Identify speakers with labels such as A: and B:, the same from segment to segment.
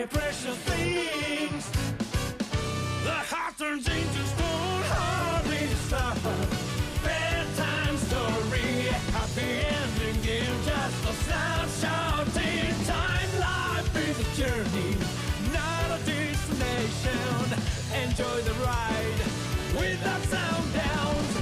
A: buy precious things. The heart turns into stone, hardly stop. Bedtime story, happy ending game, just a snapshot in time. Life is a journey, not a destination. Enjoy the ride without sound downs.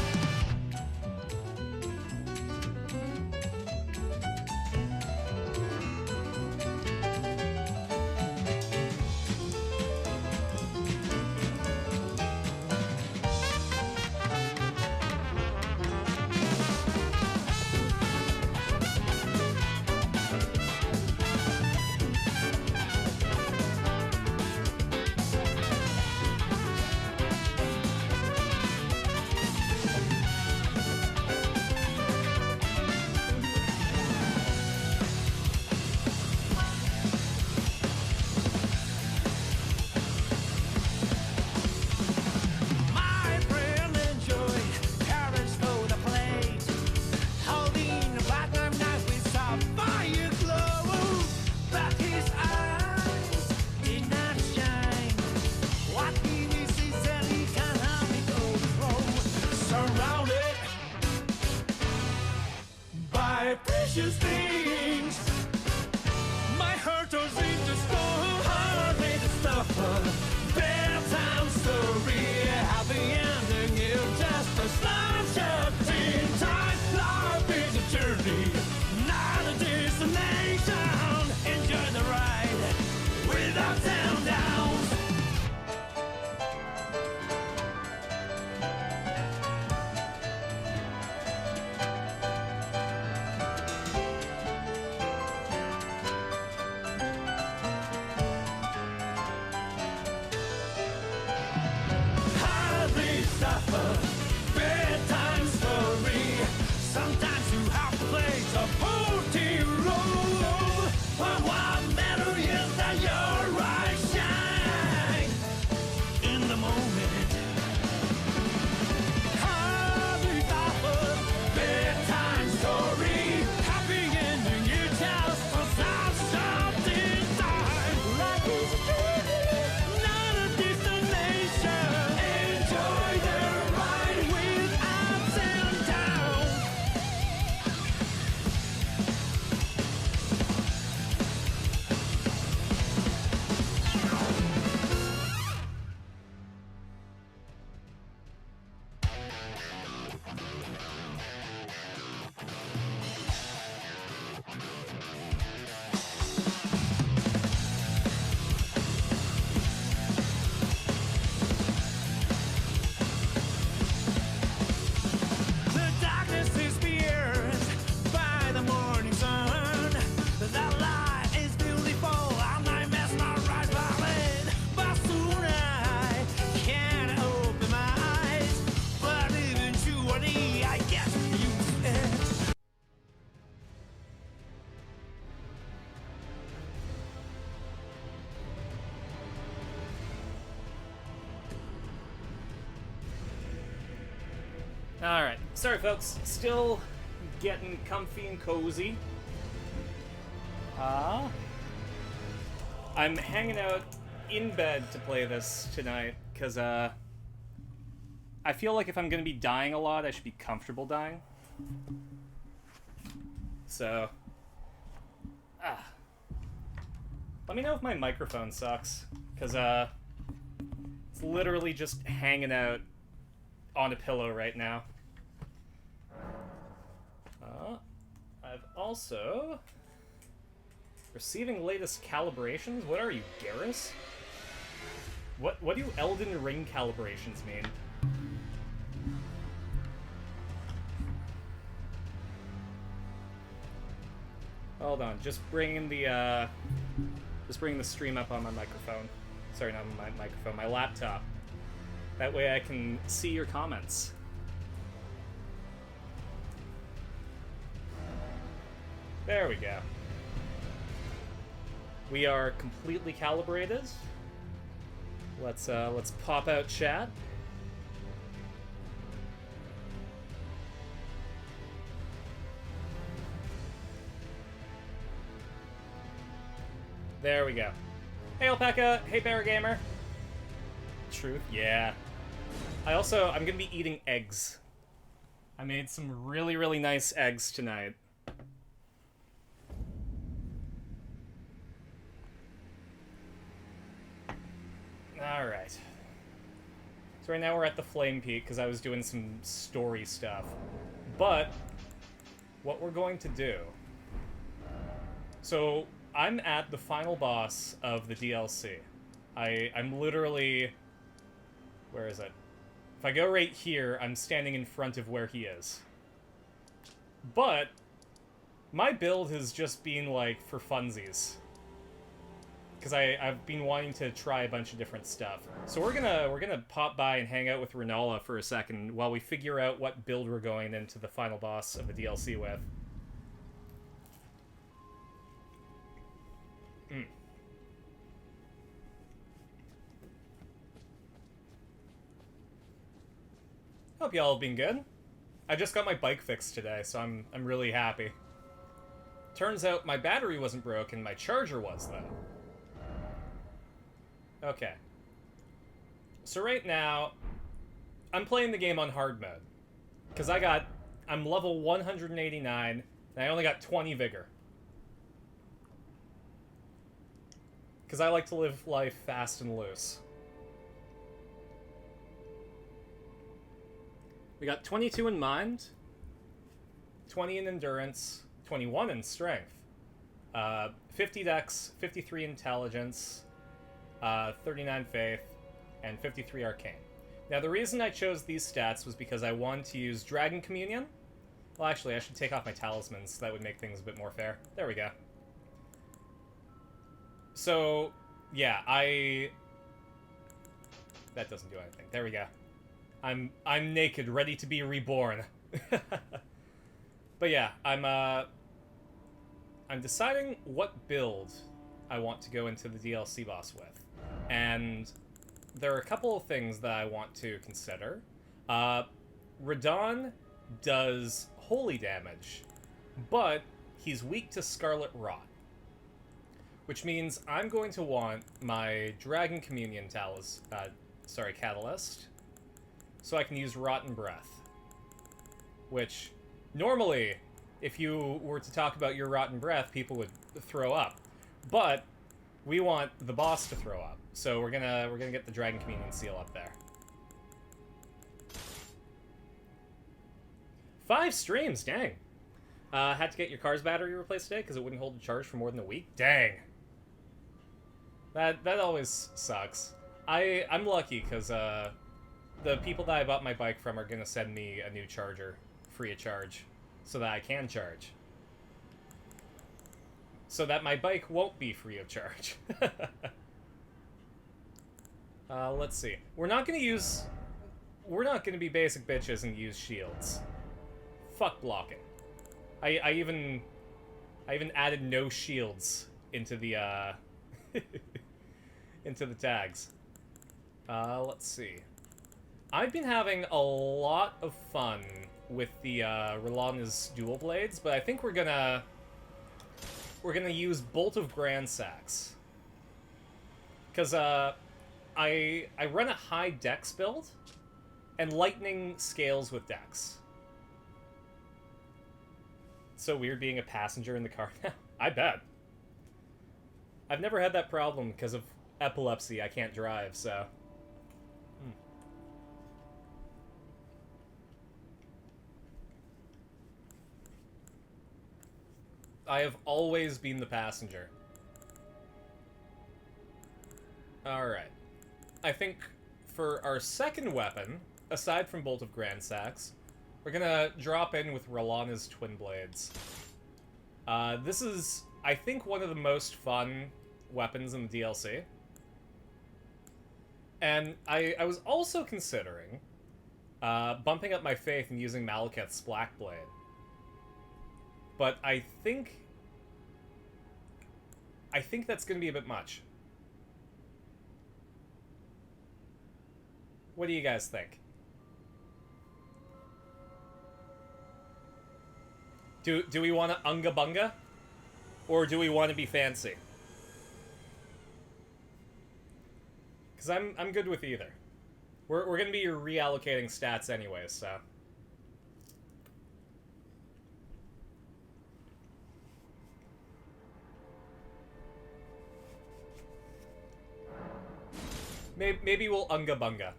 A: Precious things. My heart turns into stone, hardly to stop. Bedtime story, happy ending, it's just a snapshot in time. Life is a journey, not a destination. Enjoy the ride without sound downs. Bedtime story. Sometimes you have to play supporting role, but what matters is that your eyes shine in the moment. Happy Papa, bedtime story, happy ending. You just a snapshot in time. Life is a journey, not a destination. Enjoy the ride with ups and downs. The darkness is pierced by the morning sun. That light is beautiful, and I mesmerized by it. But soon I can't open my eyes. But eventually I get used to it.
B: Alright, sorry folks, still getting comfy and cozy. I'm hanging out in bed to play this tonight, because I feel like if I'm going to be dying a lot, I should be comfortable dying. So, let me know if my microphone sucks, because it's literally just hanging out on a pillow right now. I've also receiving latest calibrations. What are you, Garrus? What do Elden Ring calibrations mean? Hold on, just bringing the stream up on my microphone. Sorry, not my microphone, my laptop. That way I can see your comments. There we go. We are completely calibrated. Let's pop out chat. There we go. Hey, Alpaca. Hey, Bear Gamer. Truth? Yeah. I'm gonna be eating eggs. I made some really, really nice eggs tonight. Alright. So right now we're at the Flame Peak because I was doing some story stuff. But, what we're going to do... So, I'm at the final boss of the DLC. I'm literally... Where is it? If I go right here, I'm standing in front of where he is. But, my build has just been, like, for funsies. Because I've been wanting to try a bunch of different stuff. So we're gonna pop by and hang out with Renala for a second while we figure out what build we're going into the final boss of the DLC with. Hope y'all have been good. I just got my bike fixed today, so I'm really happy. Turns out my battery wasn't broken, my charger was, though. Okay. So right now, I'm playing the game on hard mode. Because I'm level 189, and I only got 20 vigor. Because I like to live life fast and loose. We got 22 in mind, 20 in endurance, 21 in strength, 50 dex, 53 intelligence, 39 faith, and 53 arcane. Now the reason I chose these stats was because I wanted to use Dragon Communion. Well, actually, I should take off my talismans, so that would make things a bit more fair. There we go. So, yeah, that doesn't do anything. There we go. I'm naked, ready to be reborn. But yeah, I'm deciding what build I want to go into the DLC boss with. And there are a couple of things that I want to consider. Radahn does holy damage, but he's weak to Scarlet Rot. Which means I'm going to want my Dragon Communion Catalyst, so I can use Rotten Breath. Which, normally, if you were to talk about your Rotten Breath, people would throw up. But we want the boss to throw up, so we're gonna get the Dragon Communion seal up there. 5 streams, dang. Had to get your car's battery replaced today because it wouldn't hold a charge for more than a week. Dang. That always sucks. I'm lucky because the people that I bought my bike from are gonna send me a new charger free of charge so that I can charge. So that my bike won't be free of charge. Let's see. We're not gonna be basic bitches and use shields. Fuck blocking. I even added no shields into the into the tags. Let's see. I've been having a lot of fun with the Rellana's dual blades, but I think we're gonna use Bolt of Grandsax. Cause I run a high dex build, and lightning scales with dex. It's so weird being a passenger in the car now. I bet. I've never had that problem because of epilepsy. I can't drive, so. I have always been the passenger. Alright. I think for our second weapon, aside from Bolt of Grandsax, we're gonna drop in with Rellana's Twin Blades. This is, I think, one of the most fun weapons in the DLC. And I was also considering bumping up my faith and using Malekith's Black Blade. But I think that's going to be a bit much. What do you guys think? Do we want to unga bunga? Or do we want to be fancy? Because I'm good with either. We're going to be reallocating stats anyways, so... Maybe we'll Unga Bunga.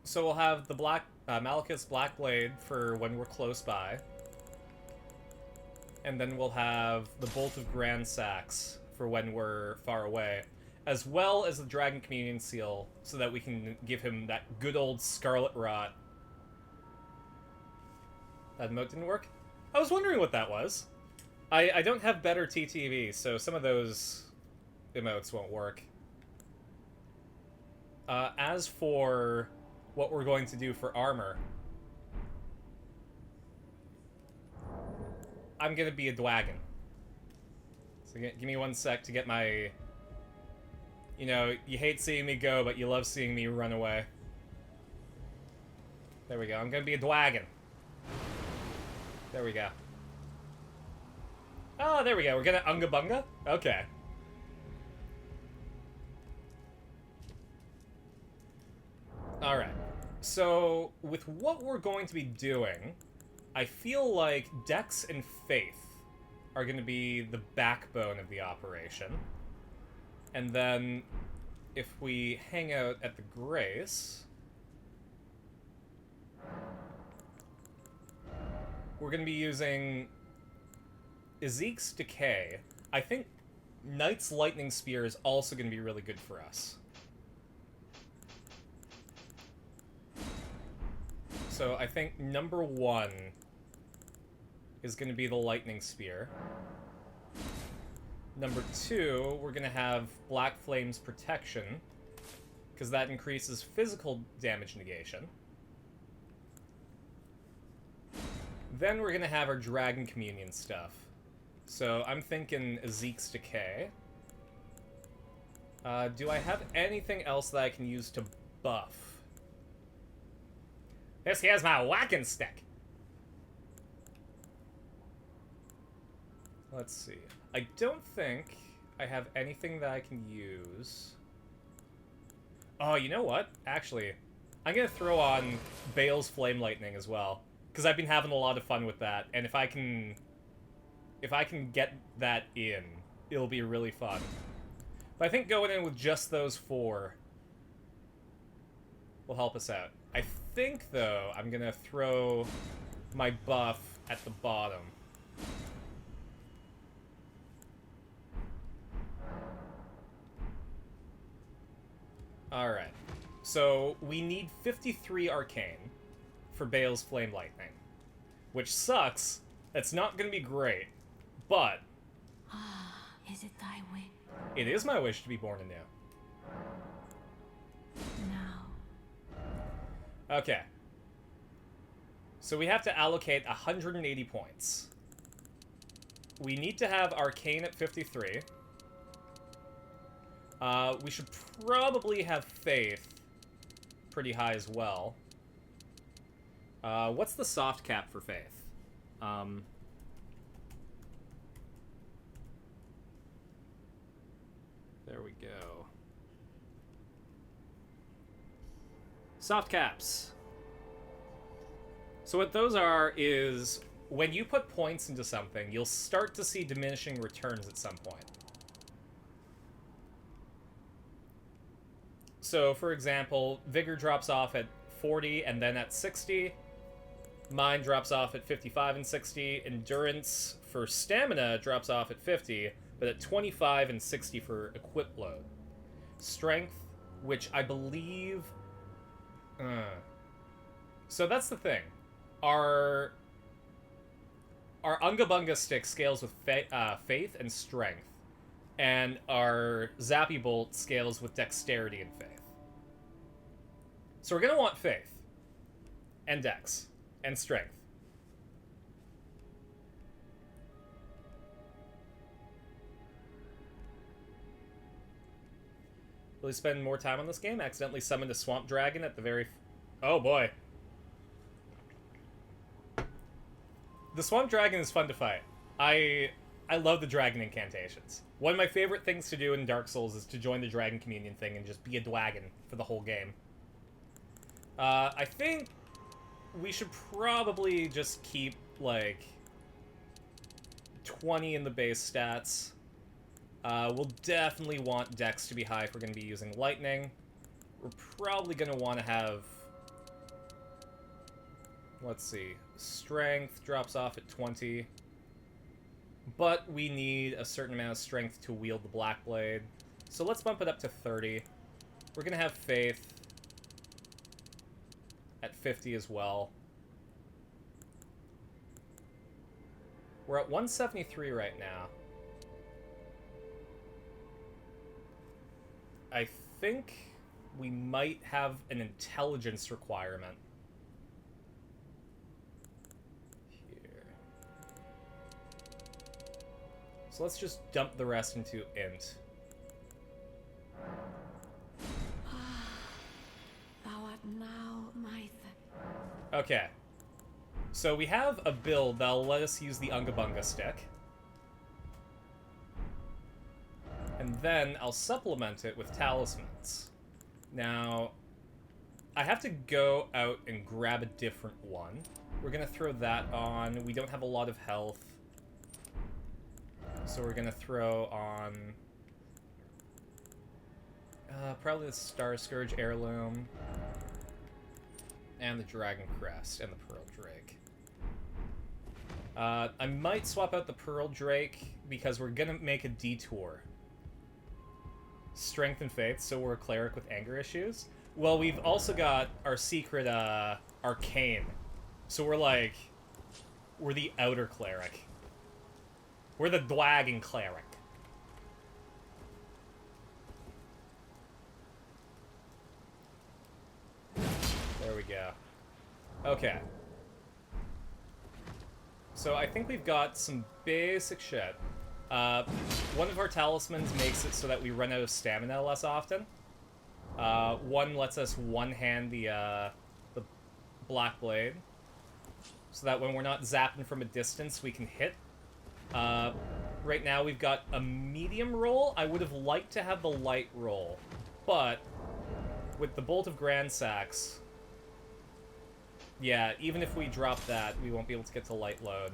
B: So we'll have the Malekith's Black Blade for when we're close by. And then we'll have the Bolt of Grand Sax for when we're far away. As well as the Dragon Communion Seal, so that we can give him that good old Scarlet Rot. That emote didn't work? I was wondering what that was. I don't have better TTV, so some of those emotes won't work. As for what we're going to do for armor, I'm gonna be a Dwagon. So give me 1 sec to get my... You know, you hate seeing me go, but you love seeing me run away. There we go. I'm gonna be a Dwagon. There we go. Oh, there we go. We're gonna Unga Bunga? Okay. Alright. So, with what we're going to be doing, I feel like Dex and Faith are going to be the backbone of the operation. And then, if we hang out at the Grace... We're going to be using Ezek's Decay. I think Knight's Lightning Spear is also going to be really good for us. So I think number 1 is going to be the Lightning Spear. Number 2, we're going to have Black Flame's Protection, because that increases physical damage negation. Then we're going to have our Dragon Communion stuff. So I'm thinking Ezek's Decay. Do I have anything else that I can use to buff? This here's my whacking stick. Let's see. I don't think I have anything that I can use. Oh, you know what? Actually, I'm going to throw on Bale's Flame Lightning as well. Because I've been having a lot of fun with that, and if I can get that in, it'll be really fun. But I think going in with just those 4 will help us out. I think, though, I'm gonna throw my buff at the bottom. Alright. So, we need 53 Arcane for Bale's Flame Lightning. Which sucks. That's not gonna be great. But...
C: Is it thy wish?
B: It is my wish to be born anew.
C: Now.
B: Okay. So we have to allocate 180 points. We need to have Arcane at 53. We should probably have Faith pretty high as well. What's the soft cap for Faith? There we go. Soft caps. So what those are is, when you put points into something, you'll start to see diminishing returns at some point. So, for example, Vigor drops off at 40 and then at 60. Mind drops off at 55 and 60. Endurance for stamina drops off at 50, but at 25 and 60 for equip load. Strength, which I believe... So that's the thing. Our Unga Bunga stick scales with Faith and Strength, and our Zappy Bolt scales with Dexterity and Faith. So we're going to want Faith, and Dex, and Strength. Really spend more time on this game? Accidentally summoned a Swamp Dragon at the very... Oh boy. The Swamp Dragon is fun to fight. I love the dragon incantations. One of my favorite things to do in Dark Souls is to join the dragon communion thing and just be a dragon for the whole game. I think we should probably just keep, like, 20 in the base stats. We'll definitely want Dex to be high if we're going to be using lightning. We're probably going to want to have... Let's see. Strength drops off at 20. But we need a certain amount of strength to wield the Black Blade. So let's bump it up to 30. We're going to have Faith at 50 as well. We're at 173 right now. I think we might have an intelligence requirement. Here. So let's just dump the rest into int.
C: Thou art now my
B: Okay. So we have a build that'll let us use the Unga Bunga stick. And then I'll supplement it with talismans. Now, I have to go out and grab a different one. We're gonna throw that on. We don't have a lot of health. So we're gonna throw on... probably the Star Scourge Heirloom. And the Dragon Crest and the Pearl Drake. I might swap out the Pearl Drake because we're gonna make a detour. Strength and Faith, so we're a cleric with anger issues. Well, we've also got our secret, Arcane. So we're like... We're the outer cleric. We're the Dwagon cleric. There we go. Okay. So I think we've got some basic shit. One of our talismans makes it so that we run out of stamina less often. One lets us one-hand the Black Blade, so that when we're not zapping from a distance, we can hit. Right now we've got a medium roll. I would have liked to have the light roll, but with the Bolt of Gransax, yeah, even if we drop that, we won't be able to get to light load.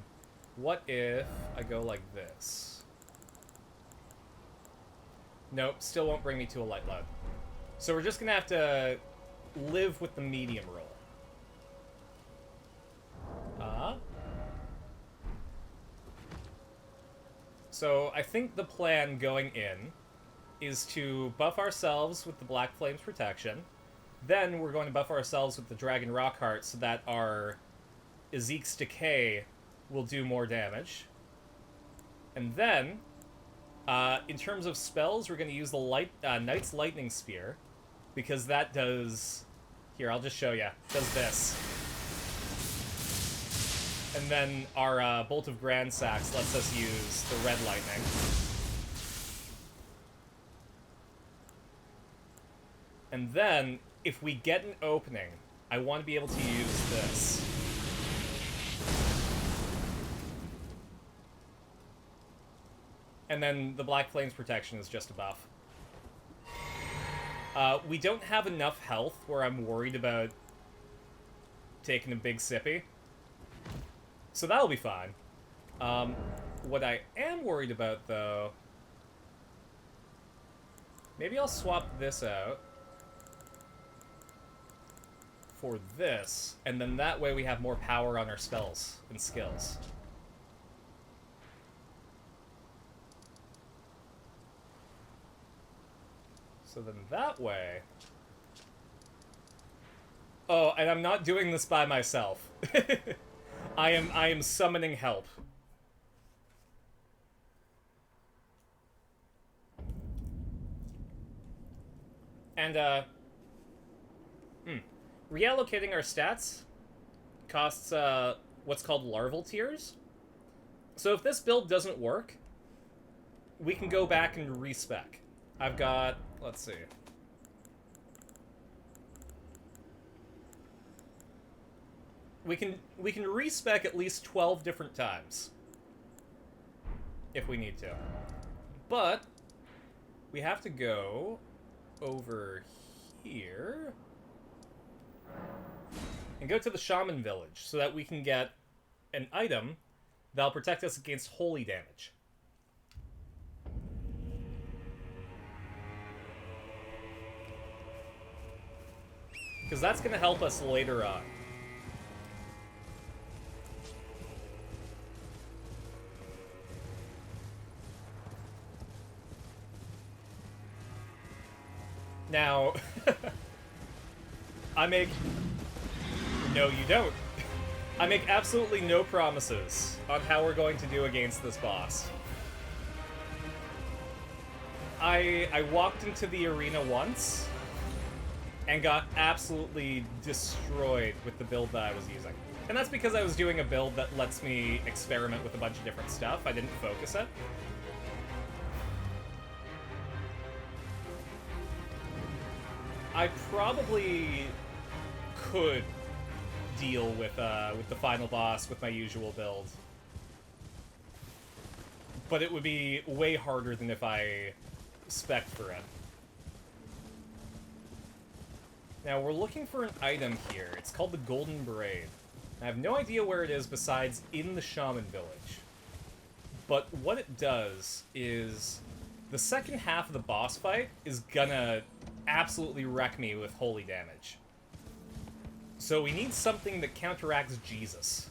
B: What if I go like this? Nope, still won't bring me to a light load. So we're just gonna have to live with the medium roll. So I think the plan going in is to buff ourselves with the Black Flame's protection. Then we're going to buff ourselves with the Dragon Rockheart so that our Ezek's Decay will do more damage. And then, in terms of spells, we're going to use the Knight's Lightning Spear, because that does... Here, I'll just show you. Does this. And then our Bolt of Gransax lets us use the Red Lightning. And then, if we get an opening, I want to be able to use this. And then the Black Flame's protection is just a buff. We don't have enough health where I'm worried about taking a big sippy. So that'll be fine. What I am worried about, though... Maybe I'll swap this out for this, and then that way we have more power on our spells and skills. So then that way... Oh, and I'm not doing this by myself. I am summoning help. And, reallocating our stats costs, what's called larval tears. So if this build doesn't work, we can go back and respec. I've got, let's see. We can respec at least 12 different times. if we need to. But we have to go over here and go to the Shaman Village so that we can get an item that'll protect us against holy damage. Because that's going to help us later on. Now, I make... No, you don't. I make absolutely no promises on how we're going to do against this boss. I walked into the arena once and got absolutely destroyed with the build that I was using. And that's because I was doing a build that lets me experiment with a bunch of different stuff. I didn't focus it. I probably could deal with the final boss with my usual build, but it would be way harder than if I spec'd for it. Now we're looking for an item here. It's called the Golden Braid. I have no idea where it is besides in the Shaman Village. But what it does is the second half of the boss fight is gonna absolutely wreck me with holy damage. So we need something that counteracts Jesus.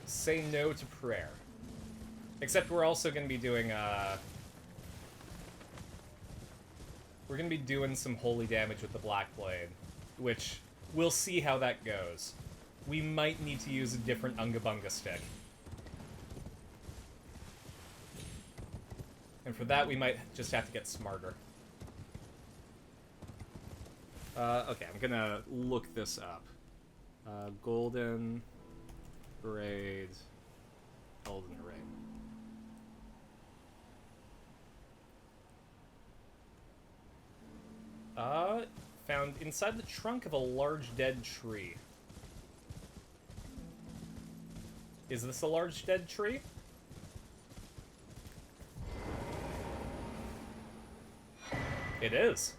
B: Say no to prayer. Except we're also going to be doing, we're going to be doing some holy damage with the Black Blade, which we'll see how that goes. We might need to use a different Unga Bunga stick. And for that, we might just have to get smarter. Okay, I'm gonna look this up. Golden Braid, Elden Ring. Found inside the trunk of a large dead tree. Is this a large dead tree? It is.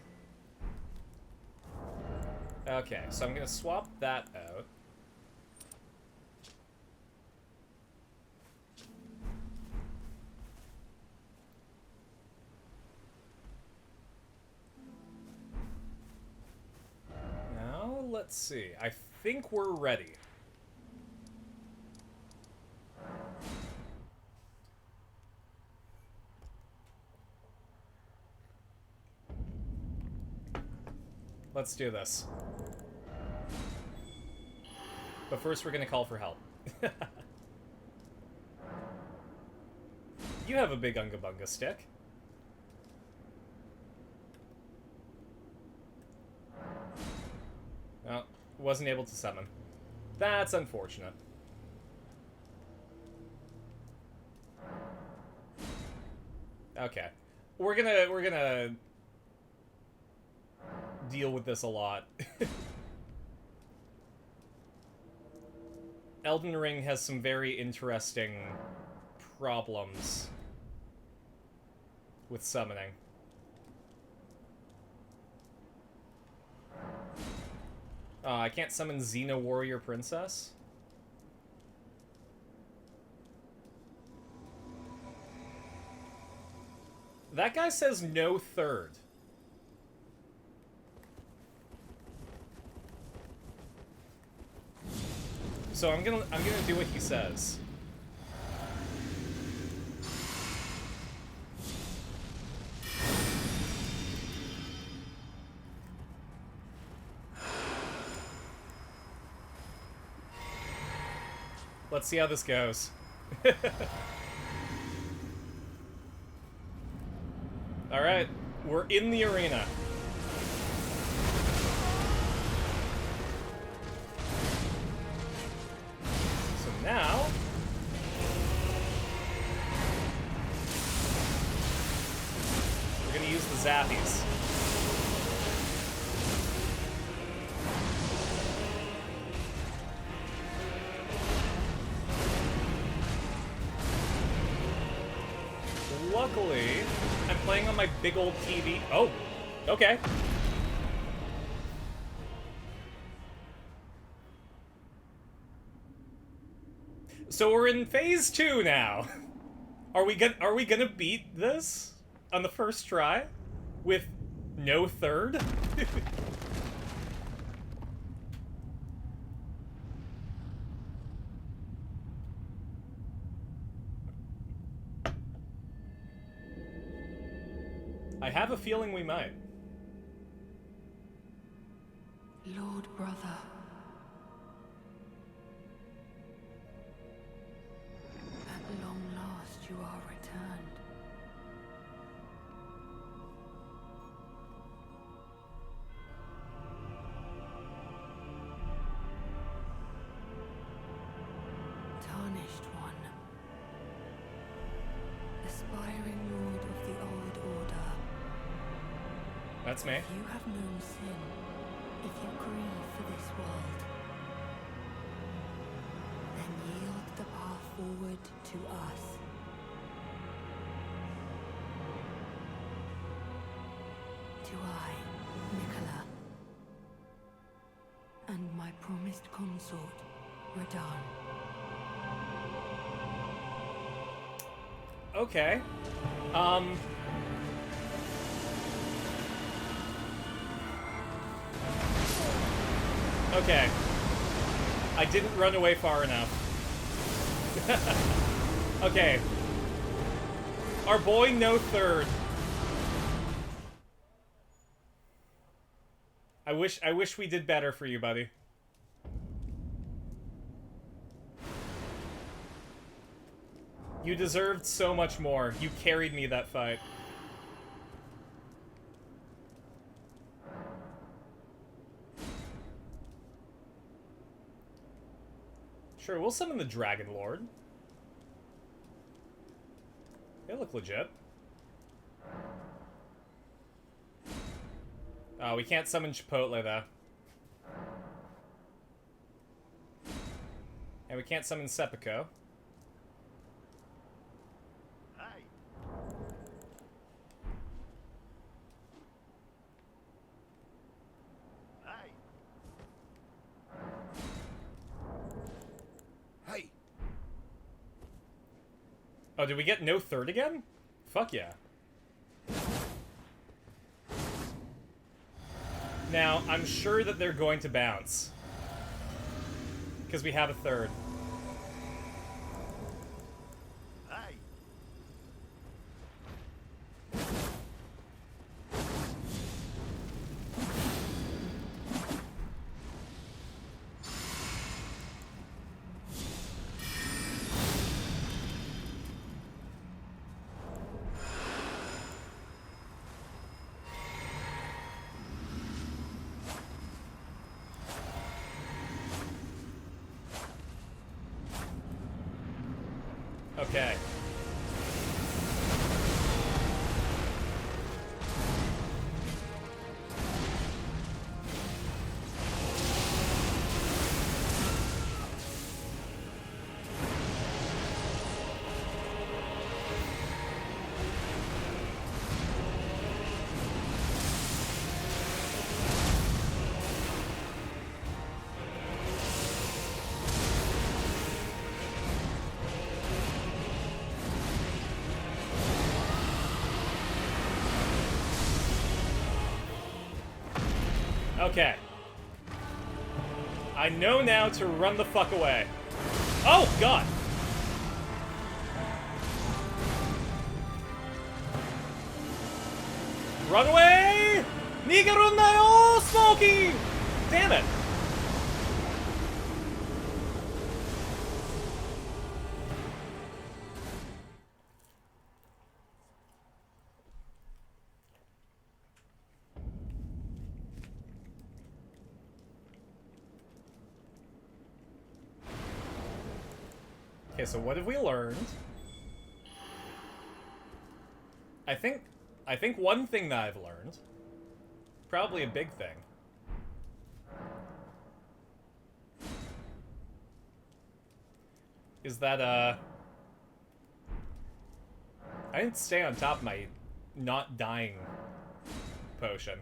B: Okay, so I'm gonna swap that out. Now, let's see. I think we're ready. Let's do this. But first we're gonna call for help. You have a big Unga Bunga stick. Oh, wasn't able to summon. That's unfortunate. Okay. We're gonna deal with this a lot. Elden Ring has some very interesting problems with summoning. I can't summon Xena Warrior Princess? That guy says no third. So I'm gonna do what he says. Let's see how this goes. Alright, we're in the arena. So now... we're gonna use zappies. Luckily, I'm playing on my big old TV. Oh, okay. So we're in phase 2 now. Are we gonna beat this on the first try with no third? I have a feeling we might.
C: Lord brother. At long last you are returned. Tarnished one. Aspiring lord of the old order.
B: That's me.
C: If you have known sin, if you grieve for this world, then yield the path forward to us. To I, Nicola, and my promised consort, Radahn.
B: Okay. Okay. I didn't run away far enough. Okay. Our boy No Third. I wish we did better for you, buddy. You deserved so much more. You carried me that fight. Sure, we'll summon the Dragon Lord. They look legit. Oh, we can't summon Chipotle, though. And we can't summon Seppuku.
A: Hey. Hey. Hey.
B: Oh, did we get No Third again? Fuck yeah. Now, I'm sure that they're going to bounce. Because we have a third.
A: Hey.
B: Okay. Okay. I know now to run the fuck away. Oh, God! Run away! Nigarun yo, Smokey! Damn it! Okay, so what have we learned? I think I think one thing that I've learned, probably a big thing, is that, I didn't stay on top of my not dying potion.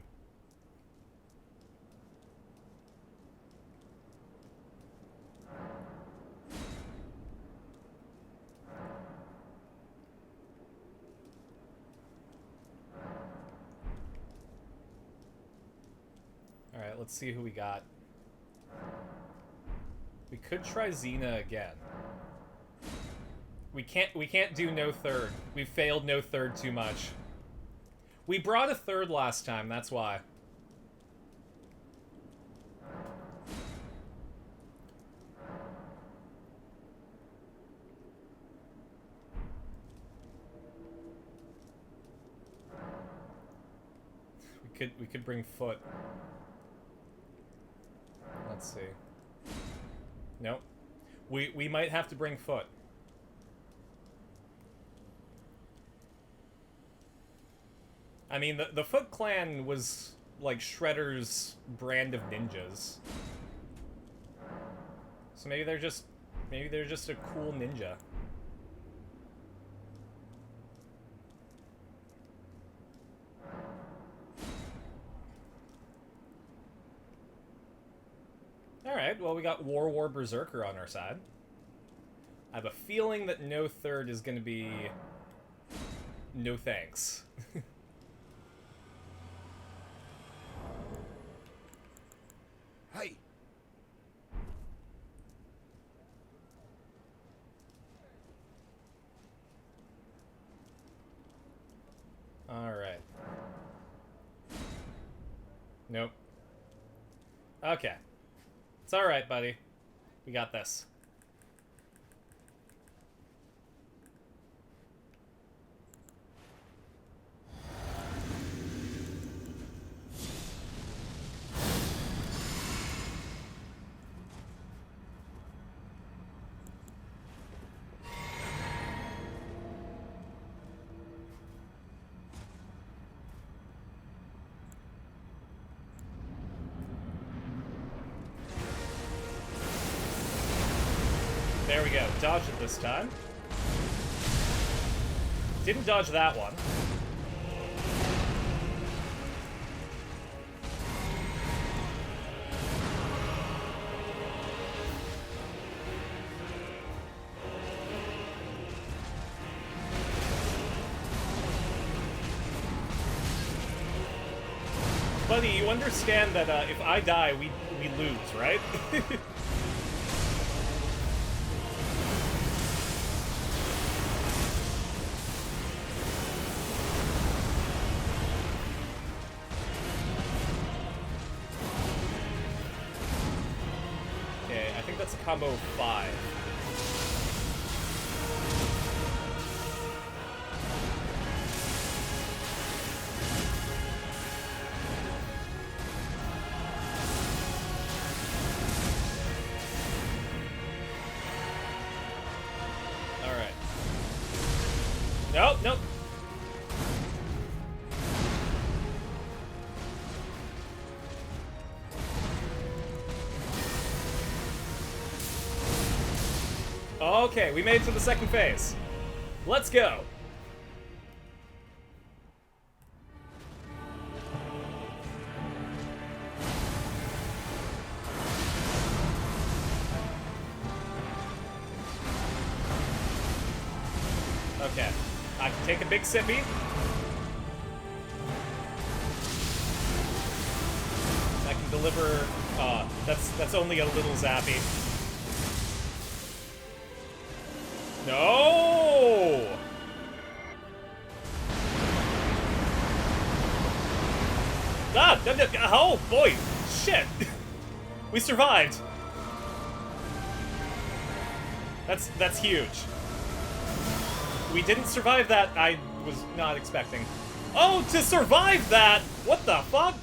B: Alright, let's see who we got. We could try Xena again. We can't do no third. We failed no third too much. We brought a third last time, that's why. We could bring Foot. Let's see. Nope. We might have to bring Foot. I mean, the Foot Clan was like Shredder's brand of ninjas. So maybe they're just a cool ninja. Alright, well we got War Berserker on our side. I have a feeling that no third is gonna be... no thanks.
D: Hey!
B: Alright. Nope. Okay. It's alright, buddy. We got this. There we go. Dodged it this time. Didn't dodge that one. Buddy, you understand that if I die, we lose, right? Combo 5. Alright. Nope, nope. Okay, we made it to the second phase. Let's go. Okay, I can take a big sippy. I can deliver. That's only a little zappy. No! God, oh boy, shit! We survived. That's huge. We didn't survive that. I was not expecting. Oh, to survive that! What the fuck?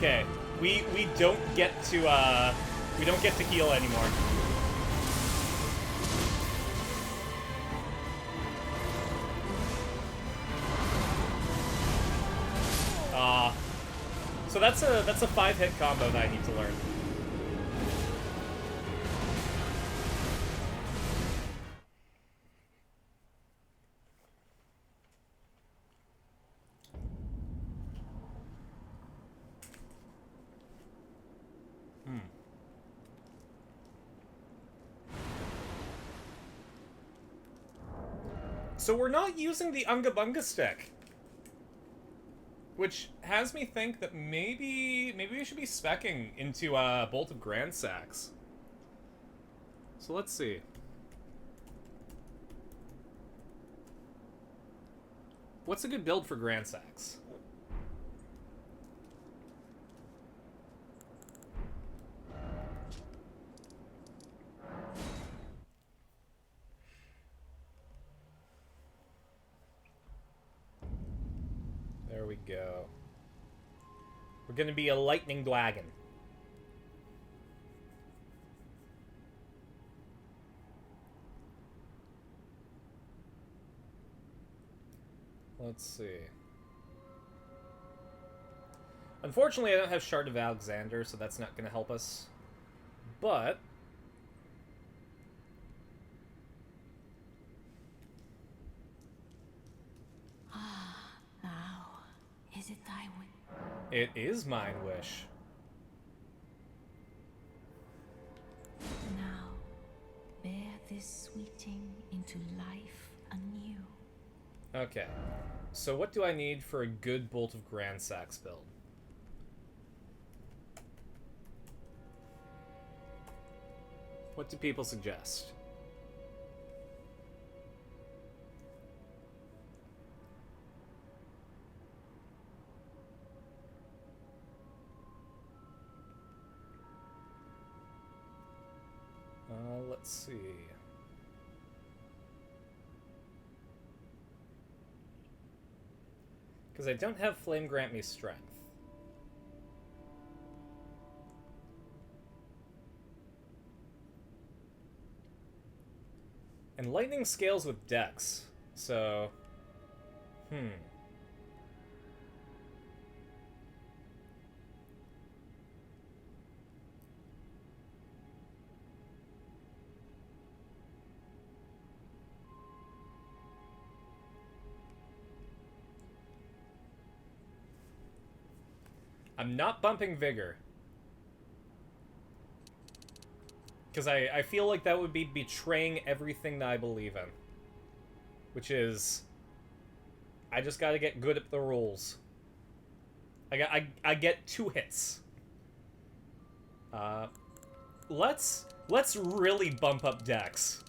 B: Okay, we don't get to heal anymore. So that's a 5-hit combo that I need to learn. So we're not using the Unga Bunga stick. Which has me think that maybe we should be speccing into Bolt of Grand Sax. So let's see. What's a good build for Grand Sax? There we go. We're gonna be a lightning dragon. Let's see. Unfortunately, I don't have Shard of Alexander, so that's not gonna help us. But
C: Now, is it thy wish?
B: it is mine wish.
C: Now, bear this sweeting into life anew.
B: Okay. So what do I need for a good Bolt of Grand Sax build? What do people suggest? Let's see. Because I don't have Flame grant me strength. And lightning scales with dex, so... I'm not bumping Vigor. Because I feel like that would be betraying everything that I believe in. Which is... I just gotta get good at the rules. I get 2 hits. Let's really bump up Dex.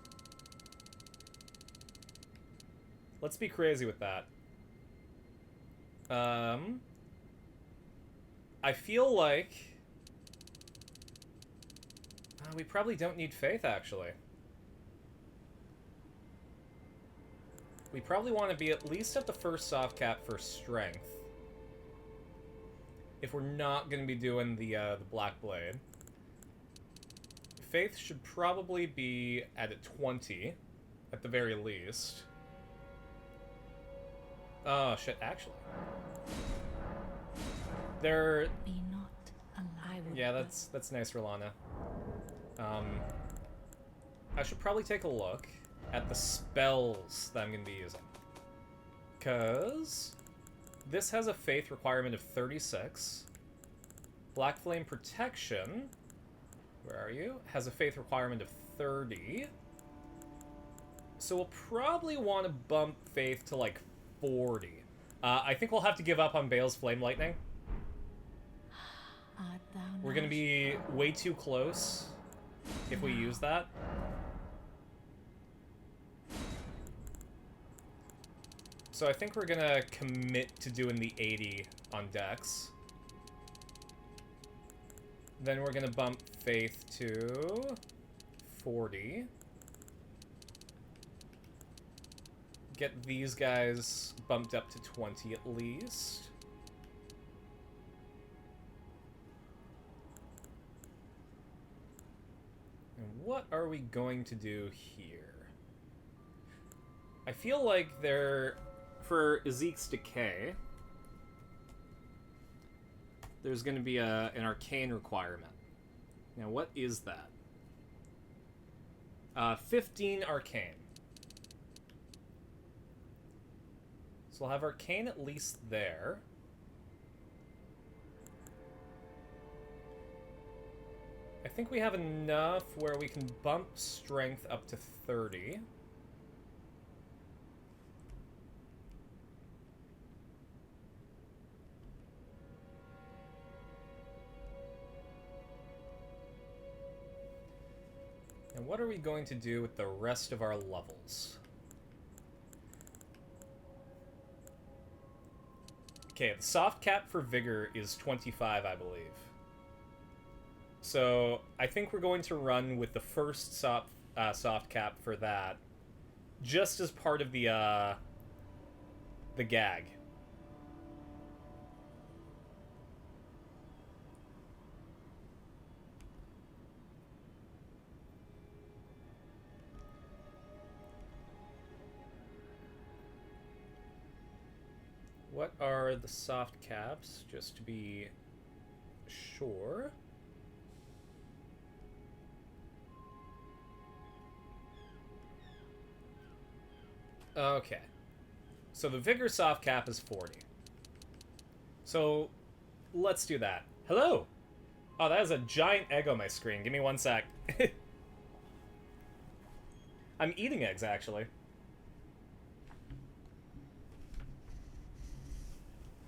B: Let's be crazy with that. I feel like... we probably don't need Faith, actually. We probably want to be at least at the first soft cap for Strength. If we're not going to be doing the Black Blade. Faith should probably be at a 20, at the very least. Oh, shit, actually. There...
C: Be not alive.
B: Yeah, that's nice, Rolana. I should probably take a look at the spells that I'm going to be using. Because this has a Faith requirement of 36. Black Flame Protection, where are you? Has a Faith requirement of 30. So we'll probably want to bump Faith to like 40. I think we'll have to give up on Bale's Flame Lightning. We're going to be way too close if we use that. So I think we're going to commit to doing the 80 on Dex. Then we're going to bump Faith to 40. Get these guys bumped up to 20 at least. are we going to do here? I feel like for Ezek's Decay, there's going to be an arcane requirement. Now, what is that? 15 arcane. So we'll have arcane at least there. I think we have enough where we can bump strength up to 30. And what are we going to do with the rest of our levels? Okay, the soft cap for Vigor is 25, I believe. So I think we're going to run with the first soft cap for that, just as part of the gag. What are the soft caps, just to be sure? Okay. So the Vigor soft cap is 40. So let's do that. Hello! Oh, that is a giant egg on my screen. Give me one sec. I'm eating eggs, actually.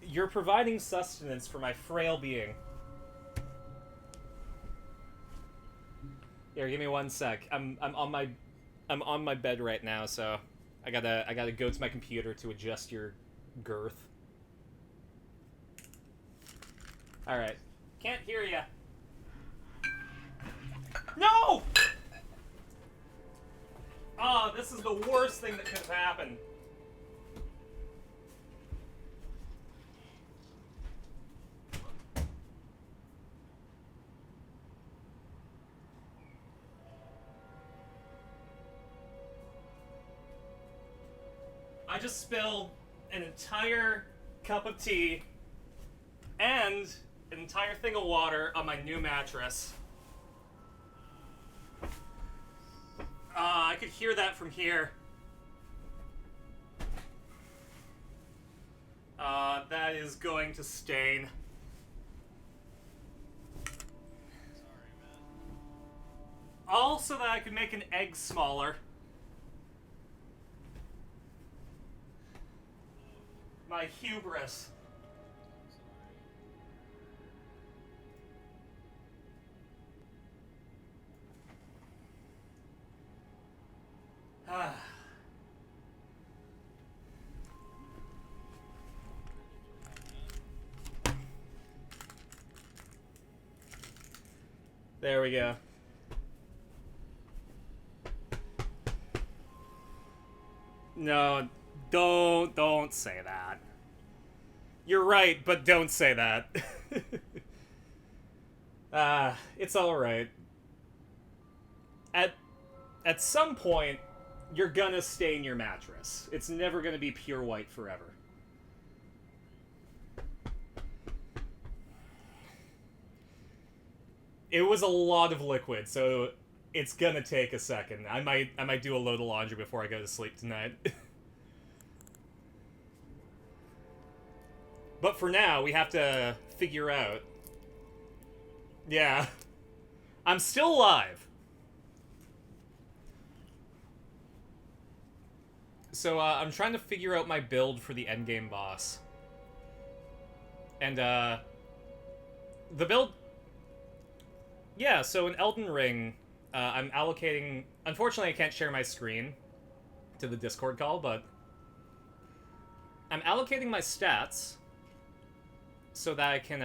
B: You're providing sustenance for my frail being. Here, give me one sec. I'm on my bed right now, so I gotta go to my computer to adjust your girth. All right, can't hear ya. No! Oh, this is the worst thing that could have happened. I just spilled an entire cup of tea and an entire thing of water on my new mattress. I could hear that from here. That is going to stain. All so that I could make an egg smaller. My hubris. There we go. No, don't say that. You're right, but don't say that. It's alright. At some point, you're gonna stain your mattress. It's never gonna be pure white forever. It was a lot of liquid, so it's gonna take a second. I might do a load of laundry before I go to sleep tonight. But for now, we have to figure out... Yeah. I'm still alive. So, I'm trying to figure out my build for the endgame boss. And, the build... Yeah, so in Elden Ring, I'm allocating... Unfortunately, I can't share my screen to the Discord call, but... I'm allocating my stats so that I can,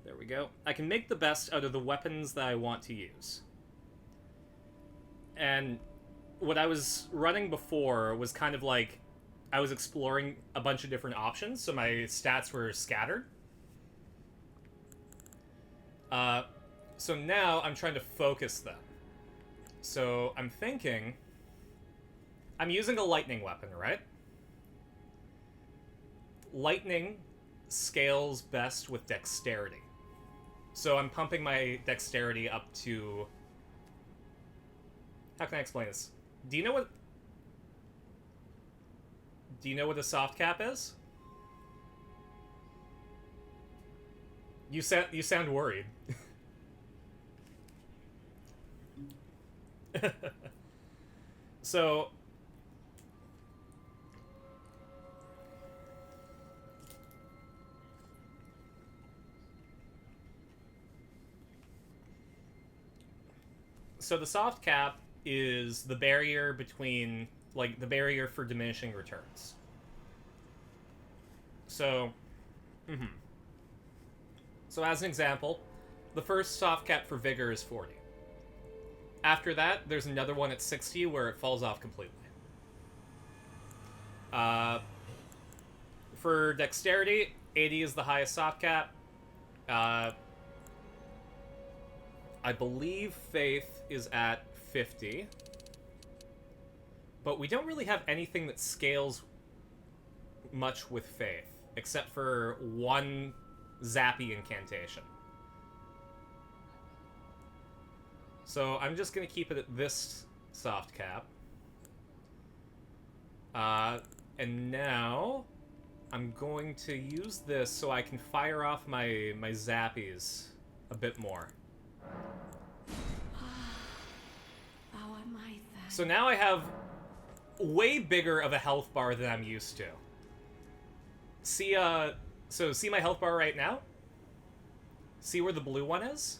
B: there we go. I can make the best out of the weapons that I want to use. And what I was running before was kind of like... I was exploring a bunch of different options, so my stats were scattered. So now I'm trying to focus them. So I'm thinking... I'm using a lightning weapon, right? Lightning scales best with dexterity. So I'm pumping my dexterity up to... How can I explain this? Do you know what... Do you know what a soft cap is? You sound worried. So... So the soft cap is the barrier between, like, the barrier for diminishing returns. So, So as an example, the first soft cap for Vigor is 40. After that, there's another one at 60 where it falls off completely. For Dexterity, 80 is the highest soft cap. I believe Faith is at 50. But we don't really have anything that scales much with Faith, except for one Zappy incantation. So I'm just going to keep it at this soft cap. And now I'm going to use this so I can fire off my Zappies a bit more. So now I have way bigger of a health bar than I'm used to. See, so see my health bar right now? See where the blue one is?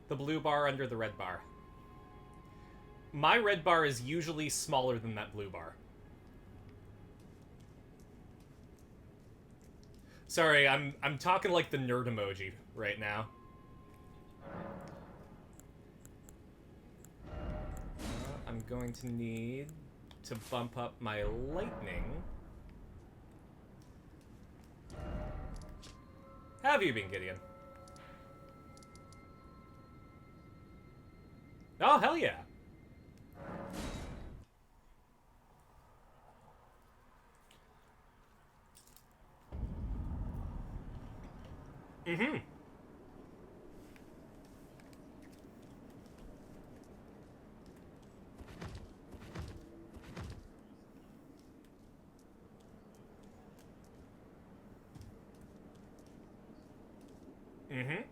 B: The blue bar under the red bar. My red bar is usually smaller than that blue bar. Sorry, I'm talking like the nerd emoji right now. I'm going to need to bump up my lightning. How have you been, Gideon? Oh, hell yeah. Mm-hmm. Mm-hmm.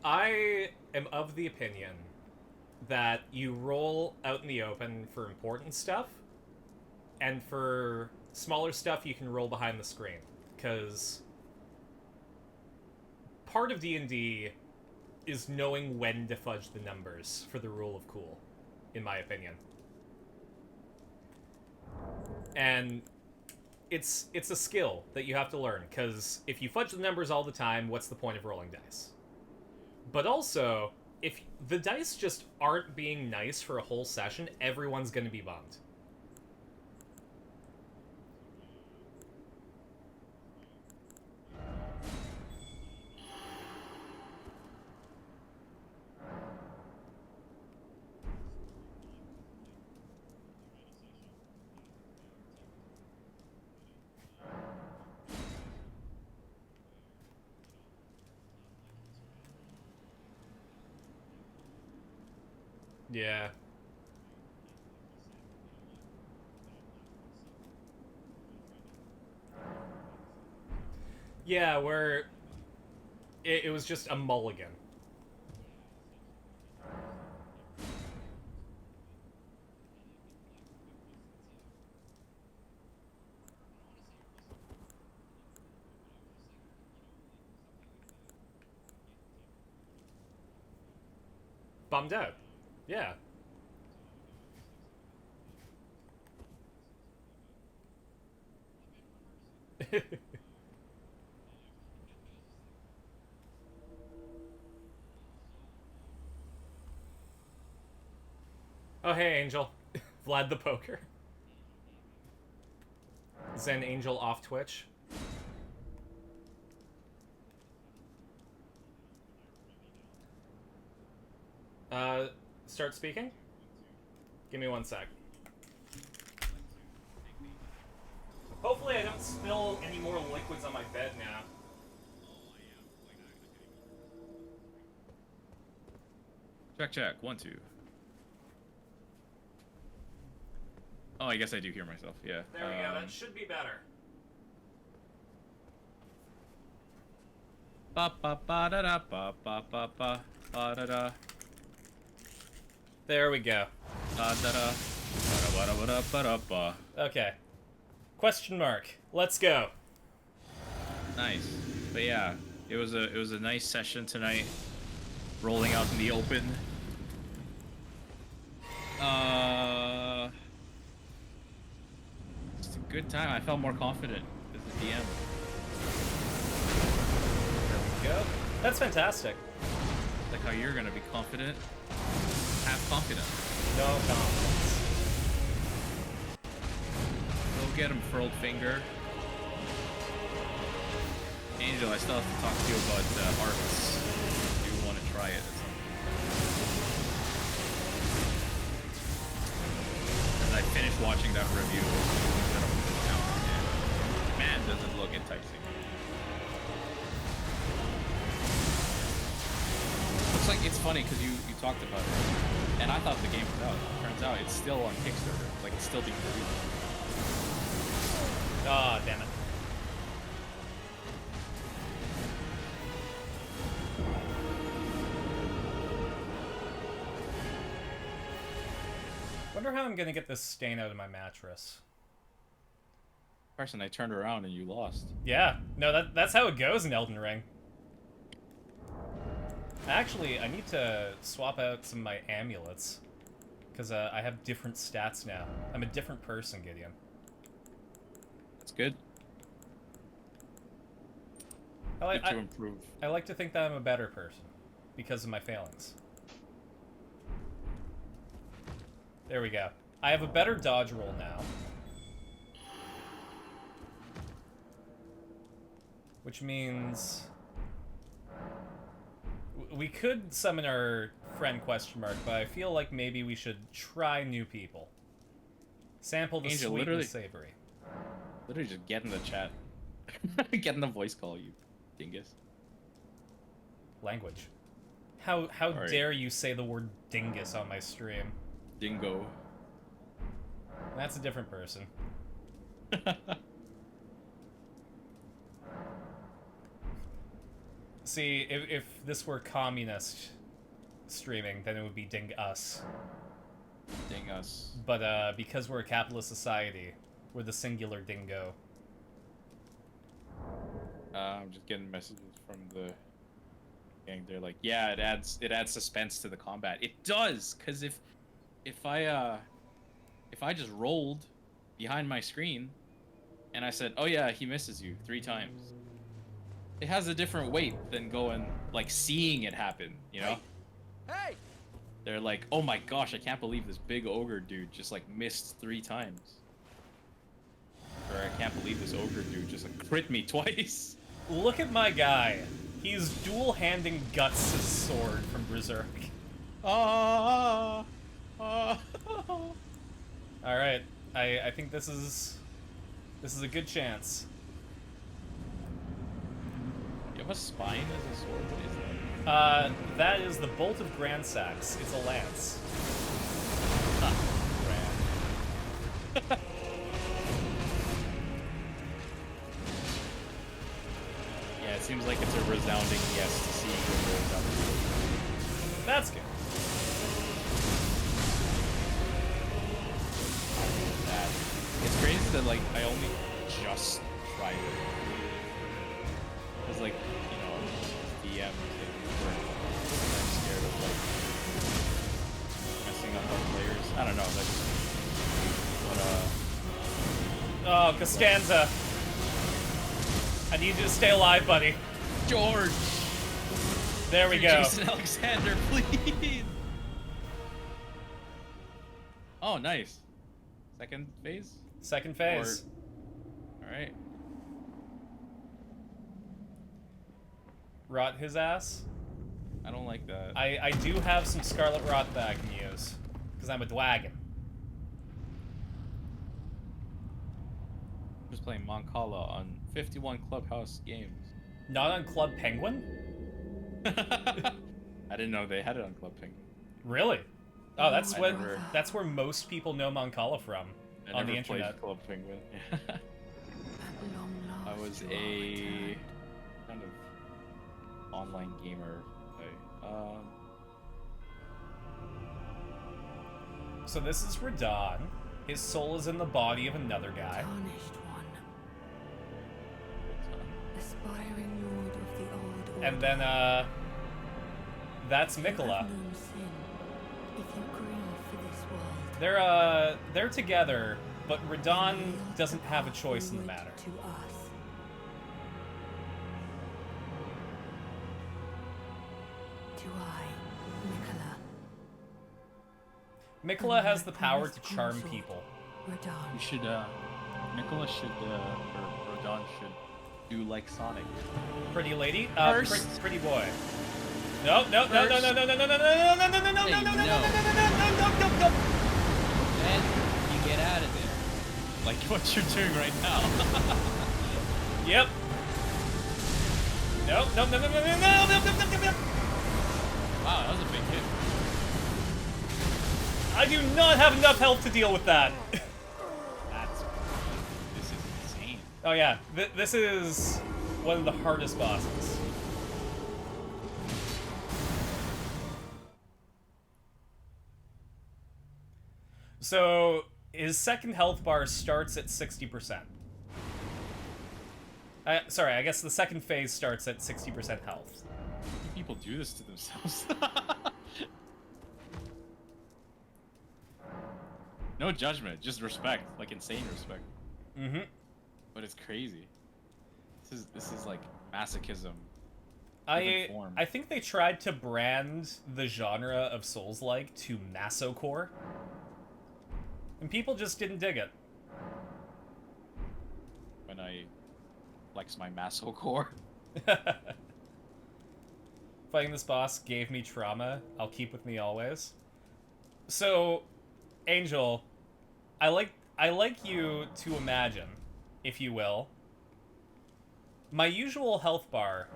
B: I am of the opinion that you roll out in the open for important stuff, and for smaller stuff you can roll behind the screen, because part of D&D is knowing when to fudge the numbers for the rule of cool, in my opinion. And it's a skill that you have to learn, because if you fudge the numbers all the time, what's the point of rolling dice? But also, if the dice just aren't being nice for a whole session, everyone's going to be bummed. Yeah. Yeah, where it was just a mulligan. Bummed out. Yeah. Oh, hey, Angel. Vlad the Poker. Zen Angel off Twitch. Start speaking? Give me 1 sec. Hopefully I don't spill any more liquids on my bed now.
E: Check. 1, 2. Oh, I guess I do hear myself. Yeah.
B: There we go. That should be better.
E: Ba ba ba da da ba ba ba ba ba da da
B: There we go.
E: da da da ba da ba da ba da ba.
B: Okay. Question mark. Let's go.
E: Nice. But yeah, it was a nice session tonight. Rolling out in the open. It's a good time. I felt more confident as the DM.
B: There we go. That's fantastic.
E: Like how you're gonna be confident. Have confidence.
B: No confidence.
E: Go get him, furled finger. Angel, I still have to talk to you about arts. Do you want to try it? As I finished watching that review, man, does it look enticing. Looks like it's funny because you talked about it, and I thought the game was out. Turns out it's still on Kickstarter. Like it's still being produced.
B: Ah, damn it. Wonder how I'm gonna get this stain out of my mattress.
E: Carson, I turned around and you lost.
B: Yeah, no, that's how it goes in Elden Ring. Actually, I need to swap out some of my amulets. Because I have different stats now. I'm a different person, Gideon.
E: That's good.
B: I
E: Good to improve.
B: I like to think that I'm a better person. Because of my failings. There we go. I have a better dodge roll now. Which means... we could summon our friend question mark, but I feel like maybe we should try new people. Sample the
E: Angel,
B: sweet
E: literally-
B: and savory.
E: Literally just get in the chat. Get in the voice call, you dingus.
B: Language. How
E: Sorry.
B: dare you say the word dingus on my stream?
E: Dingo.
B: That's a different person. See, if this were communist streaming, then it would be ding us.
E: Ding us.
B: But because we're a capitalist society, we're the singular dingo.
E: I'm just getting messages from the gang. They're like, yeah, it adds suspense to the combat. It does, cause if I just rolled behind my screen and I said, oh yeah, he misses you 3 times, it has a different weight than going like seeing it happen, you know?
D: Hey!
E: They're like, oh my gosh, I can't believe this big ogre dude just like missed 3 times. Or I can't believe this ogre dude just like crit me twice.
B: Look at my guy. He's dual-handing Guts' sword from Berserk.
E: Alright.
B: Alright, I think this is a good chance.
E: You have a spine as a sword? What is that?
B: That is the Bolt of Grandsax. It's a lance.
E: Grand. Yeah, it seems like it's a resounding yes to see you rolled up.
B: That's good.
E: That. It's crazy that, like, I only just tried it. Because, like, you know, DM, I'm scared of, like, messing up on players. I don't know, that's... But,
B: Oh, Costanza. I need you to stay alive, buddy.
E: George!
B: There we go.
E: Jason Alexander, please! Oh, nice. Second phase?
B: Second phase.
E: Alright.
B: Rot his ass.
E: I don't like that.
B: I do have some Scarlet Rot that I can use. Because I'm a dwagon.
E: Just playing Moncala on 51 Clubhouse games.
B: Not on Club Penguin?
E: I didn't know they had it on Club Penguin.
B: Really? Oh, that's
E: I
B: what.
E: never-
B: That's where most people know Moncala from.
E: I
B: On the
E: never played
B: internet.
E: Club Penguin.
C: At long
E: I
C: last,
E: was
C: you are
E: a
C: returned.
E: kind of online gamer.
B: So this is Radahn. His soul is in the body of another guy.
C: Tarnished one, aspiring lord of the old order.
B: And then, that's
C: You have
B: Miquella.
C: known sin. If you grieve for this world,
B: They're together, but Radahn
C: yield
B: doesn't
C: the
B: have a
C: path
B: choice in the
C: forward
B: matter.
C: To us. To I, Miquella,
B: Miquella has the power to
C: promised
B: charm
C: consort,
B: people.
C: Radahn.
E: You should, Nicholas should, or Rodon should do like Sonic.
B: Pretty lady?
E: First-
B: Pretty boy. No, no, no, no, no, no, no, no, no, no, no, no, no, no, no, no,
E: Hey,
B: no, no, no,
E: no.
B: no, no, no, no.
E: Then you get out of there. Like what you're doing right now.
B: Yep. No, no, no, no, no, no, no, no, no, no, no, no.
E: Wow, that was a big hit.
B: I do not have enough health to deal with that.
E: This is insane.
B: Oh yeah, this is one of the hardest bosses. So his second health bar starts at 60%. Sorry, I guess the second phase starts at 60% health.
E: People do this to themselves. No judgment, just respect, like insane respect.
B: Mm-hmm.
E: But it's crazy. This is like masochism.
B: I
E: form.
B: I think they tried to brand the genre of Souls-like to Masocore. And people just didn't dig it.
E: When I flex my maso core.
B: Fighting this boss gave me trauma. I'll keep with me always. So, Angel, I like you to imagine, if you will, my usual health bar.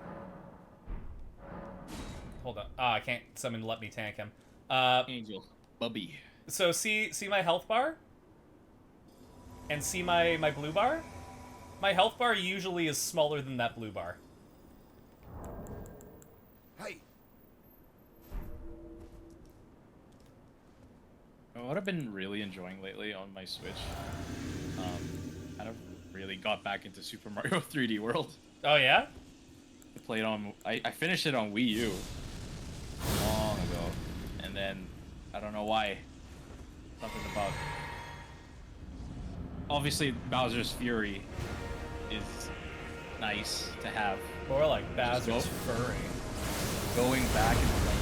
B: Hold on. Ah, I can't summon let me tank him.
E: Angel. Bubby.
B: So see my health bar? And see my blue bar? My health bar usually is smaller than that blue bar.
D: Hey,
E: What I've been really enjoying lately on my Switch, kind of really got back into Super Mario 3D World.
B: Oh yeah?
E: I played on, I finished it on Wii U long ago, and then I don't know why. Something about, obviously Bowser's Fury is nice to have.
B: More like
E: Just
B: Bowser's
E: go.
B: furry.
E: Going back and playing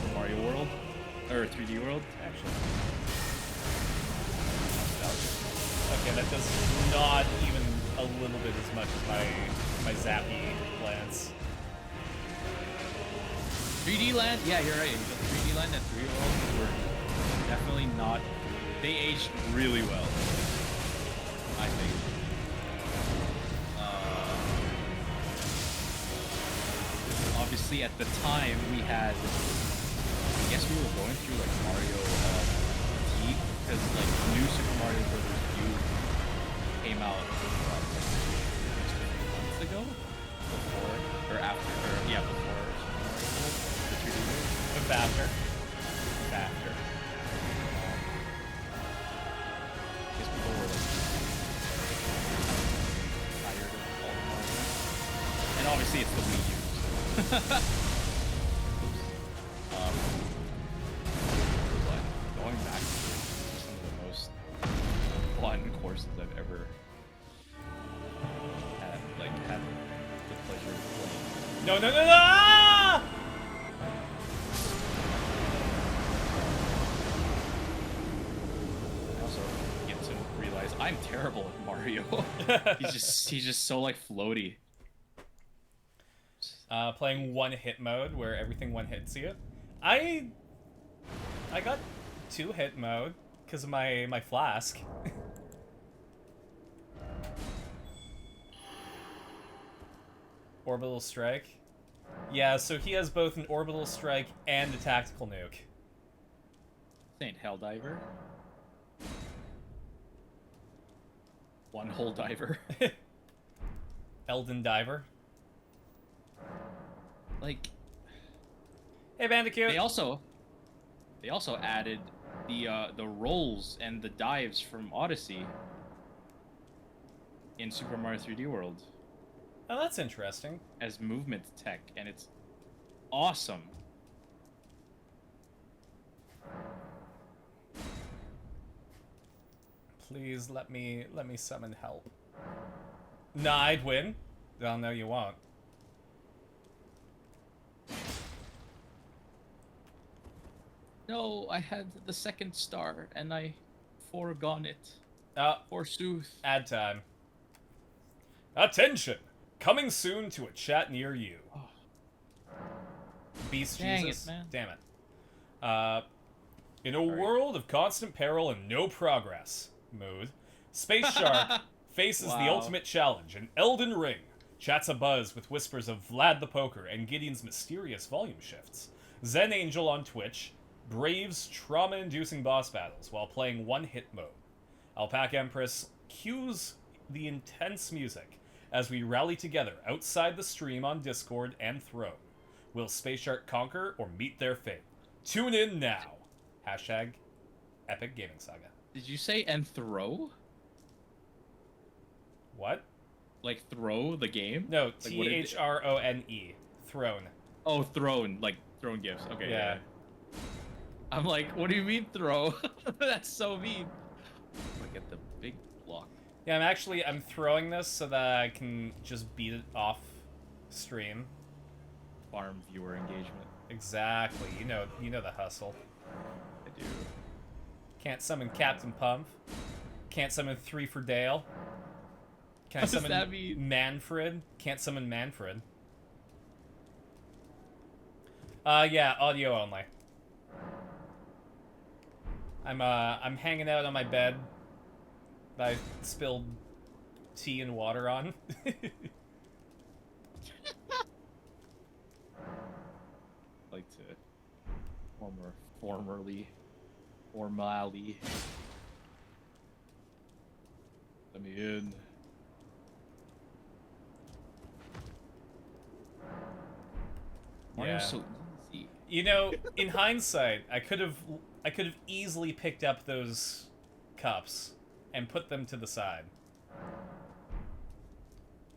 E: the Mario World or 3D World.
B: Actually. Okay, that does not even a little bit as much as my Zappy glance.
E: 3D Land, yeah, you're right. The 3D Land and 3D World were definitely not. They aged really well, I think. Obviously, at the time, we had. I guess we were going through like Mario fatigue because like new Super Mario Bros. U came out what, like 6 months ago, before or after, or yeah, before Super Mario World, the 3D World.
B: But after.
E: After. I guess people were like tired of all the Mario. And obviously it's the Wii U. Oops. But going back to some of the most fun courses I've ever had the pleasure of playing.
B: No, no, no, no! Ah!
E: I also get to realize I'm terrible Mario. he's just so like floaty.
B: Playing one hit mode where everything one hits you. I got two hit mode because of my flask. Orbital strike. Yeah, so he has both an orbital strike and a tactical nuke.
E: Saint Helldiver. One hole diver.
B: Elden Diver.
E: Like
B: Hey, Bandicoot.
E: they also added the rolls and the dives from Odyssey in Super Mario 3D World
B: Oh, that's interesting.
E: as movement tech, and it's awesome.
B: Please let me summon help. Nah, I'd win. Oh, no, you won't.
E: No, I had the second star and I foregone it.
B: Oh,
E: Forsooth.
B: ad time. Attention! Coming soon to a chat near you. Beast
E: Dang
B: Jesus.
E: it, man.
B: Damn it. In a world of constant peril and no progress, mood, Space Shark faces the
E: Wow.
B: ultimate challenge, an Elden Ring. Chats abuzz with whispers of Vlad the Poker and Gideon's mysterious volume shifts. Zen Angel on Twitch braves trauma-inducing boss battles while playing one-hit mode. Alpaca Empress cues the intense music as we rally together outside the stream on Discord and Throne. Will Space Shark conquer or meet their fate? Tune in now. Hashtag Epic Gaming Saga.
E: Did you say and throw?
B: What?
E: Like throw the game?
B: No,
E: Like, what did it-
B: Throne. Throne.
E: Oh, throne, like throne gifts. Okay.
B: Yeah.
E: I'm like, what do you mean throw? That's so mean. Look at the big block.
B: Yeah, I'm throwing this so that I can just beat it off stream.
E: Farm viewer engagement.
B: Exactly. You know the hustle.
E: I do.
B: Can't summon Captain Pumph. Can't summon 3 for Dale. Can I
E: What does
B: summon
E: that mean?
B: Manfred? Can't summon Manfred. Yeah, audio only. I'm hanging out on my bed that I spilled tea and water on.
E: Like to formally. Let me in. Mario's
B: Yeah.
E: so easy.
B: You know, in hindsight, I could have easily picked up those cups and put them to the side.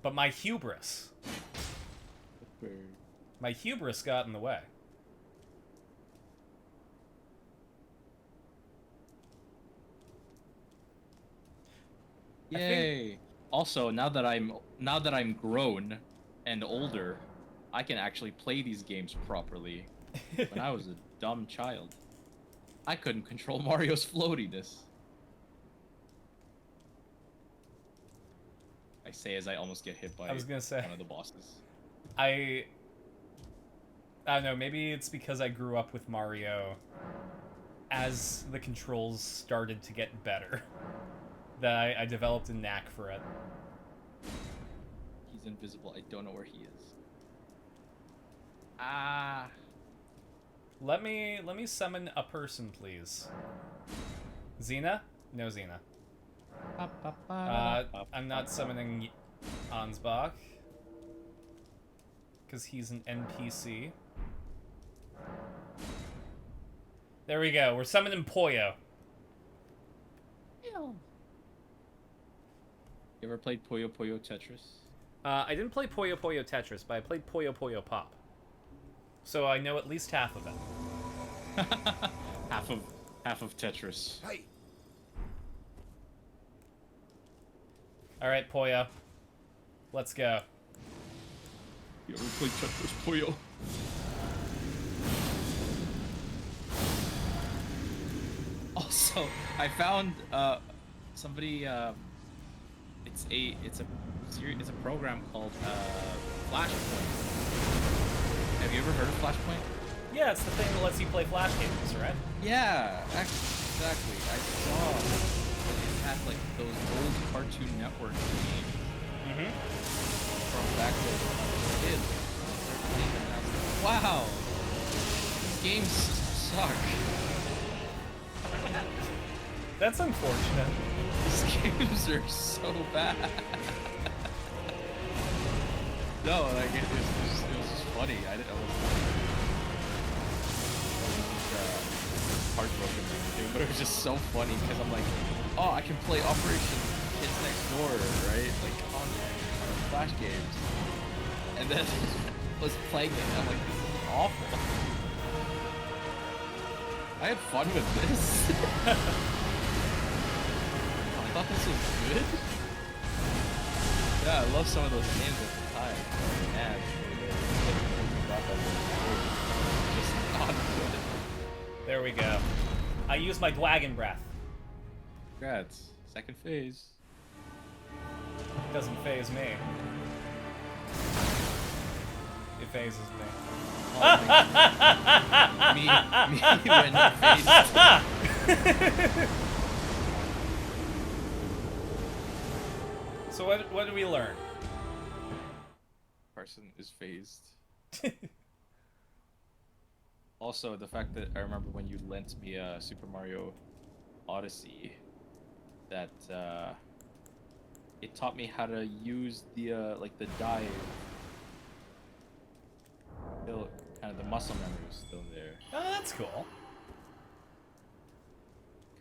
B: But my hubris got in the way. I think-
E: Yay! Also, now that I'm grown and older, I can actually play these games properly. When I was a dumb child, I couldn't control Mario's floatiness. I say as I almost get hit by
B: I was gonna say.
E: one of the bosses.
B: I don't know, maybe it's because I grew up with Mario as the controls started to get better that I developed a knack for it.
E: He's invisible. I don't know where he is. Ah.
B: Let me summon a person, please. Xena? No Xena. I'm not summoning Ansbach because he's an NPC. There we go. We're summoning Poyo.
E: You ever played Puyo Puyo Tetris?
B: I didn't play Puyo Puyo Tetris, but I played Puyo Puyo Pop. So I know at least half of it.
E: half of Tetris.
D: Hey,
B: All right, Poyo. Let's go.
E: You ever played Tetris Puyo? Also, I found somebody it's a program called Flashpoint. Have you ever heard of Flashpoint?
B: Yeah, it's the thing that lets you play Flash games, right?
E: Yeah, exactly. I saw that it had like those old Cartoon Network games
B: Mm-hmm.
E: from back when I was a kid. And I was like, wow, these games suck.
B: That's unfortunate.
E: These games are so bad. No, like it was just funny. I wasn't heartbroken or anything, but it was just so funny because I'm like, oh, I can play Operation Kids Next Door, right? Like on Flash games, and then I was playing it, and I'm like, this is awful. I had fun with this. I thought this was good. Yeah, I love some of those games at the time. Man, just not good.
B: There we go. I use my Dwagon Breath.
E: Congrats. Second phase.
B: Doesn't phase me. It phases me.
E: Me when it phased.
B: So what did we learn?
E: Carson is phased. Also, the fact that I remember when you lent me Super Mario Odyssey, that it taught me how to use the like the dive. Still, kind of the muscle memory was still there.
B: Oh, that's cool.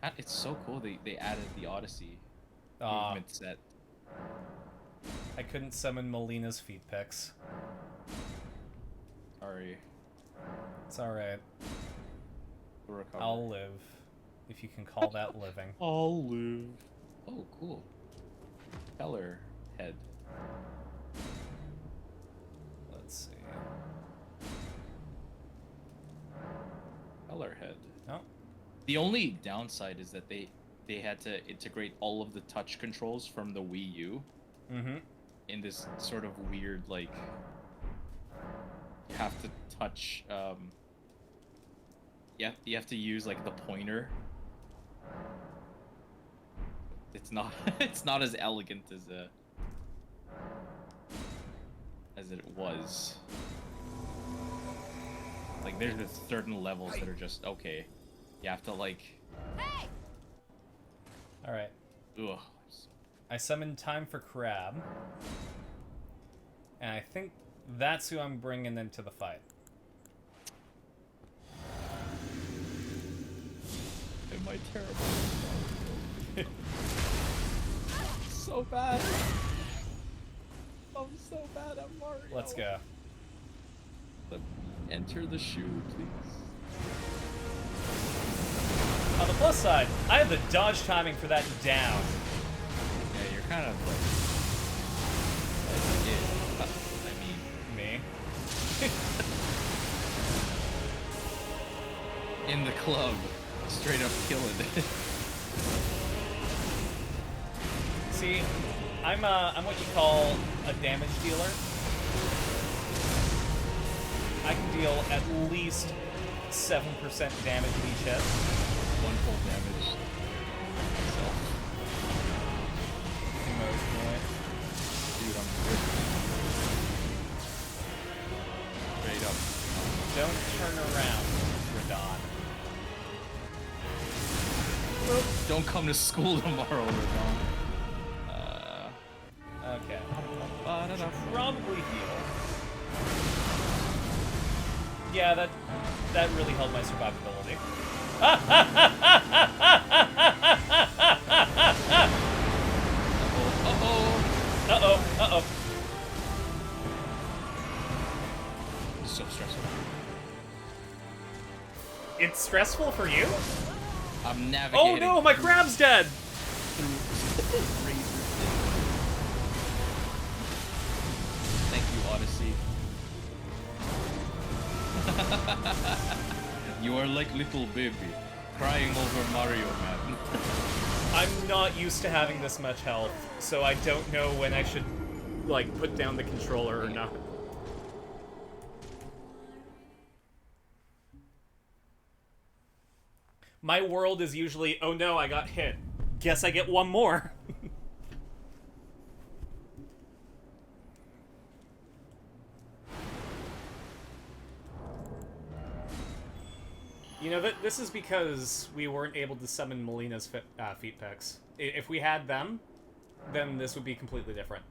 E: God, it's so cool they added the Odyssey movement set.
B: I couldn't summon Molina's feet picks.
E: Sorry.
B: It's alright.
E: We'll recover.
B: I'll live. If you can call that living.
E: I'll live. Oh, cool. Keller head.
B: Let's see.
E: Keller head.
B: Oh.
E: The only downside is that they had to integrate all of the touch controls from the Wii U
B: Mm-hmm.
E: in this sort of weird, like, you have to touch, you have to use, like, the pointer. It's not, it's not as elegant as it was. Like, there's certain levels that are just, okay, you have to, like...
C: Hey!
B: Alright.
E: Ugh.
B: I summoned Time for Crab. And I think that's who I'm bringing into the fight.
E: Am I terrible? So bad. I'm so bad at Mario.
B: Let's go.
E: Enter the shoe, please.
B: On the plus side, I have the dodge timing for that down.
E: Yeah, you're kind of like it. I mean,
B: Me?
E: in the club, straight up killing it.
B: See, I'm what you call a damage dealer. I can deal at least 7% damage each hit.
E: One full damage. Myself.
B: Emotionally.
E: Dude, I'm good. Straight up.
B: Don't turn around, Radon.
E: Don't come to school tomorrow, Radon.
B: Okay. Probably heal. Yeah, that really helped my survivability. Uh-oh.
E: So stressful.
B: It's stressful for you?
E: I'm navigating.
B: Oh no, my crab's dead!
E: Thank you, Odyssey. You are like little baby, crying over Mario Man.
B: I'm not used to having this much health, so I don't know when I should, like, put down the controller or not. My world is usually, oh no, I got hit. Guess I get one more. You know, this is because we weren't able to summon Melina's feet picks. If we had them, then this would be completely different.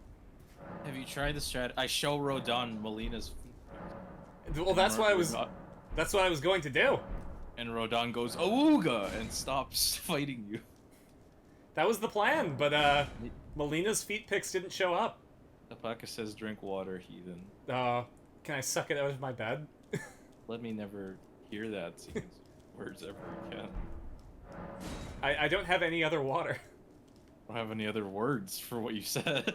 E: Have you tried the strat? I show Rodon Melina's.
B: Well, that's what I was going to do.
E: And Rodon goes Awooga and stops fighting you.
B: That was the plan, but Melina's feet picks didn't show up.
E: Alpaca says, "Drink water, heathen."
B: Can I suck it out of my bed?
E: Let me never hear that sequence of words ever again.
B: I don't have any other water.
E: I don't have any other words for what you said.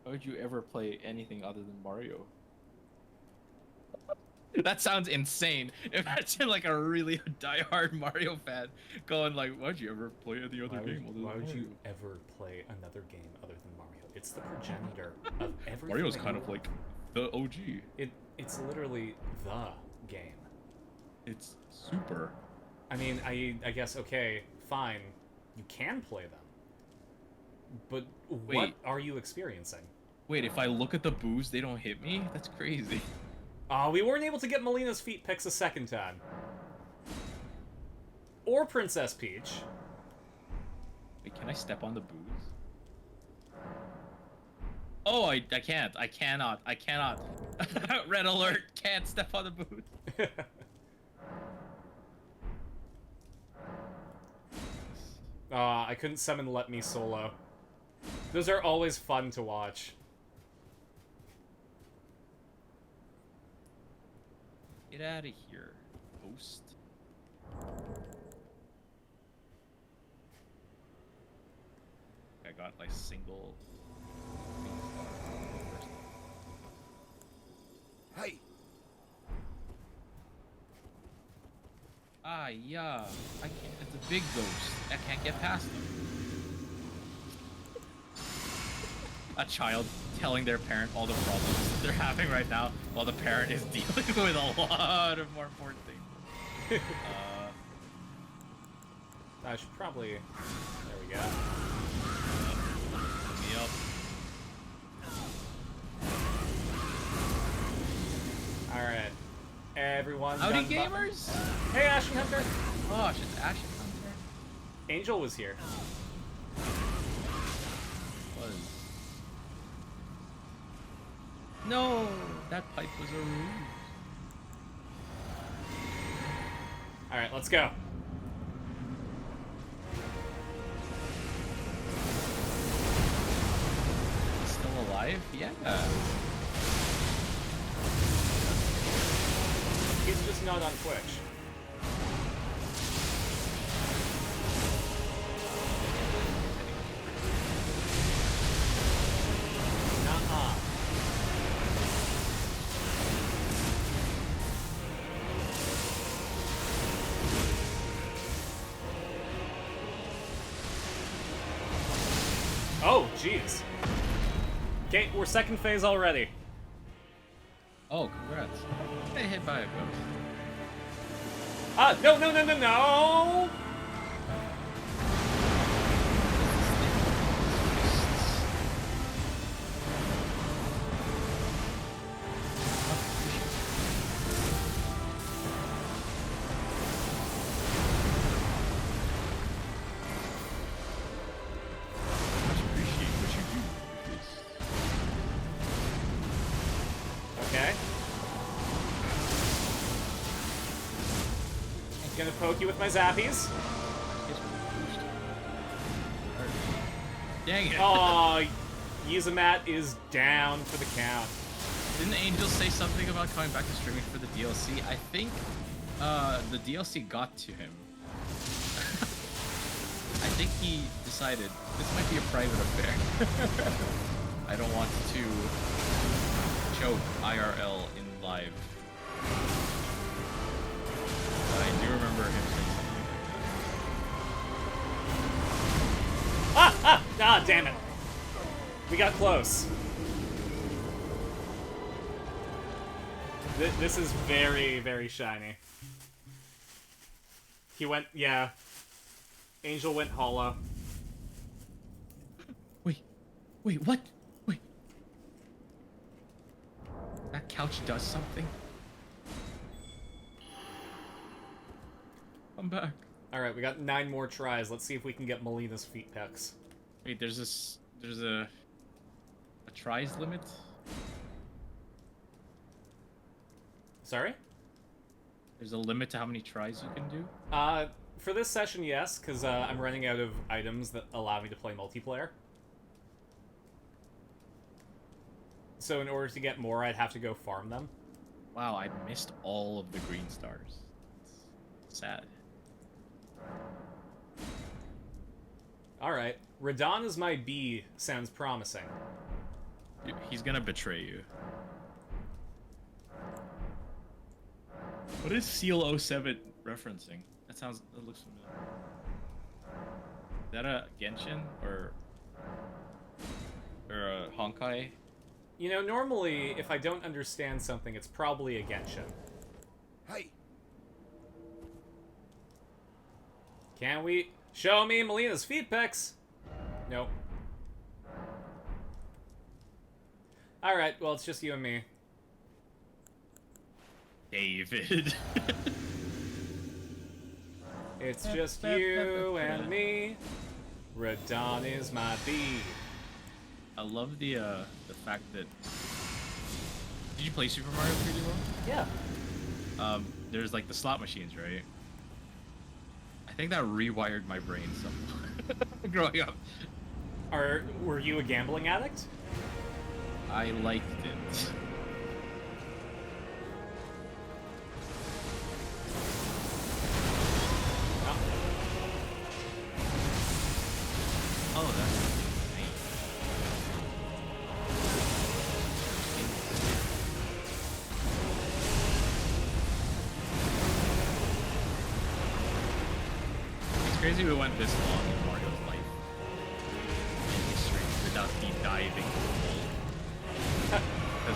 E: Why would you ever play anything other than Mario? That sounds insane. Imagine like a really diehard Mario fan going like, "Why'd you ever play any other game other than
B: Why would
E: Mario?"
B: you ever play another game other than Mario? It's the progenitor of everything.
E: Mario's
B: that
E: kind
B: you-
E: of like the OG.
B: It's literally the game.
E: It's super.
B: I mean, I guess, okay, fine, you can play them. But what
E: Wait.
B: are you experiencing?
E: Wait, if I look at the booze, they don't hit me? That's crazy.
B: We weren't able to get Melina's feet picks a second time. Or Princess Peach.
E: Wait, can I step on the booze? Oh, I can't. I cannot. Red alert. Can't step on the booze.
B: I couldn't summon Let Me Solo. Those are always fun to watch.
E: Get out of here, host. I got like single.
D: Hey,
E: Ah, yeah. I can't. It's a big ghost. I can't get past him. A child telling their parent all the problems that they're having right now, while the parent is dealing with a lot of more important things.
B: I should probably... There we go.
E: Put me up.
B: Alright. Everyone.
E: Howdy,
B: done
E: gamers!
B: Hey, Ashen Hunter!
E: Gosh, it's Ashen Hunter.
B: Angel was here.
E: Was. No, that pipe was a ruse.
B: Alright, let's go.
E: Still alive? Yeah.
B: He's just not on Twitch. Nuh-uh. Oh, jeez. Okay, we're second phase already.
E: Oh, congrats. Get hit by a ghost.
B: No, no, no, no, no! Okay. I'm gonna poke you with my zappies.
E: Dang it.
B: Oh, Yuzumat is down for the count.
E: Didn't Angel say something about coming back to streaming for the DLC? I think the DLC got to him. I think he decided this might be a private affair. I don't want to choke IRL in live.
B: Ah, damn it. We got close. This is very, very shiny. He went, yeah. Angel went hollow.
E: Wait, what? Wait. That couch does something? I'm back.
B: Alright, we got 9 more tries. Let's see if we can get Melina's feet picks.
E: Wait, there's a tries limit?
B: Sorry?
E: There's a limit to how many tries you can do?
B: For this session, yes, because I'm running out of items that allow me to play multiplayer. So in order to get more, I'd have to go farm them.
E: Wow, I missed all of the green stars. It's sad.
B: Alright. Radon is my B sounds promising.
E: He's gonna betray you. What is Seal 07 referencing? That looks familiar. Is that a Genshin or a Honkai?
B: You know, normally, if I don't understand something, it's probably a Genshin.
D: Hey,
B: Can we show me Melina's feet pics? Nope. Alright, well, it's just you and me.
E: David.
B: It's just you and me. Radon is my B.
E: I love the fact that. Did you play Super Mario 3D World?
B: Yeah.
E: There's like the slot machines, right? I think that rewired my brain somewhat growing up.
B: Were you a gambling addict?
E: I liked it. Oh, that's insane. It's crazy we went this long in Mario's life in history without me diving.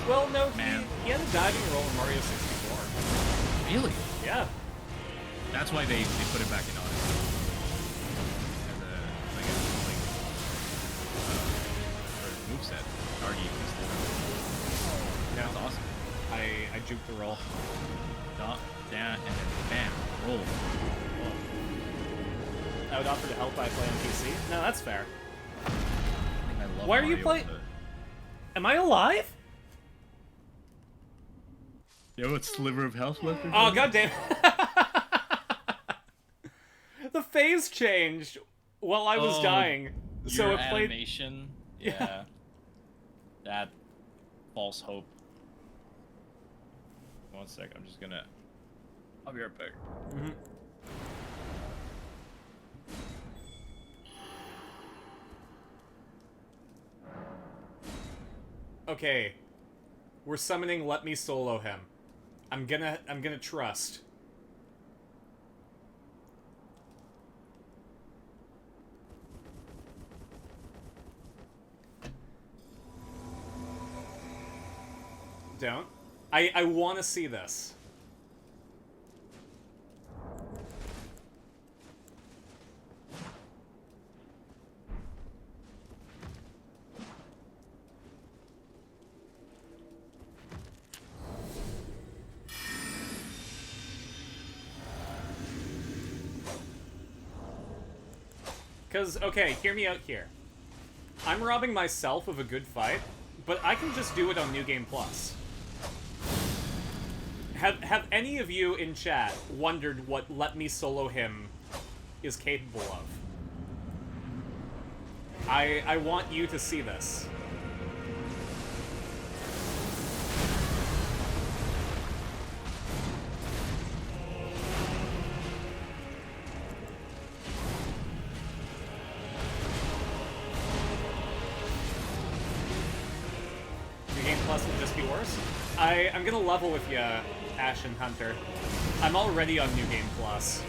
B: Well, no,
E: Man.
B: he had a diving roll in Mario 64.
E: Really?
B: Yeah.
E: That's why they put it back in Odyssey. As a, like, moveset. Already existed.
B: No.
E: That's awesome.
B: I juked the roll.
E: Dot, down, and then bam, roll.
B: I would offer to help I play on PC. No, that's fair.
E: I think I love
B: Why are you
E: Mario
B: playing?
E: with
B: Am I alive?
E: You have a sliver of health left?
B: Oh, goddamn. The phase changed while I was dying. So
E: your
B: it played.
E: animation, yeah. That false hope. 1 sec, I'm just gonna. I'll be right back.
B: Mhm. Okay. We're summoning Let Me Solo Him. I'm gonna trust. Don't. I want to see this. Because, okay, hear me out here. I'm robbing myself of a good fight, but I can just do it on New Game Plus. Have any of you in chat wondered what Let Me Solo Him is capable of? I want you to see this. New Game Plus would just be worse. I'm gonna level with you, Ash and Hunter. I'm already on New Game Plus.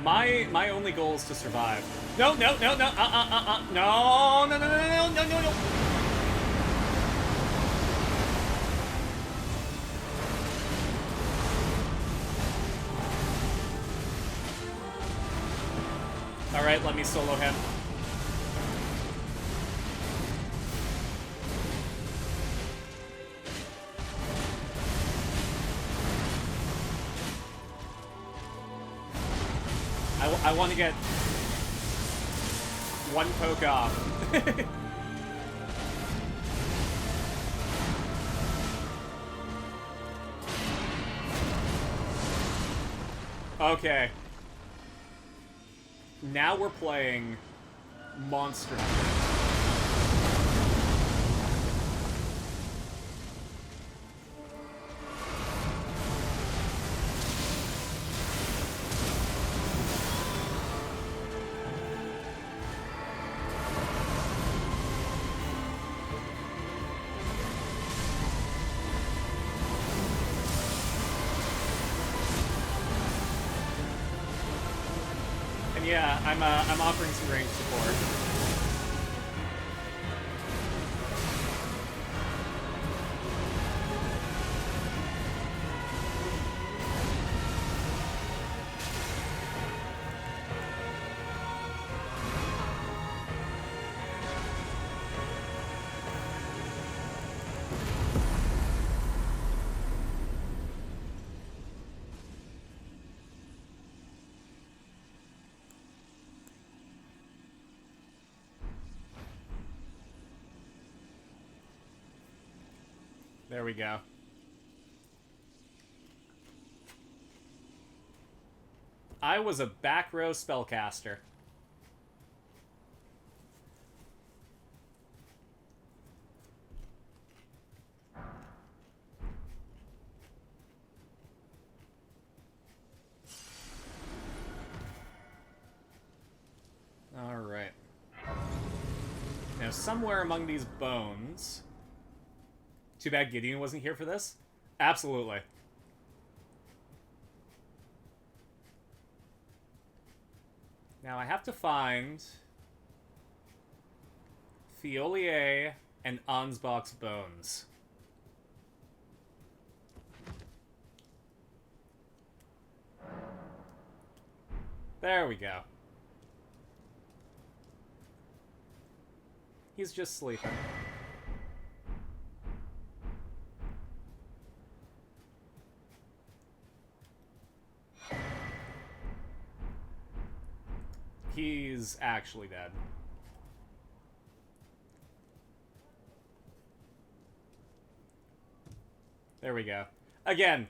B: My only goal is to survive. No, no, no, no, no, no, no, no, no, no, no, no. All right, let me solo him. I want to get one poke off. Okay. Now we're playing Monster Hunter. Yeah, I'm offering some range support. There we go. I was a back row spellcaster. All right. Now, somewhere among these bones... Too bad Gideon wasn't here for this? Absolutely. Now I have to find Fiolier and Ansbach's bones. There we go. He's just sleeping. He's actually dead. There we go. Again,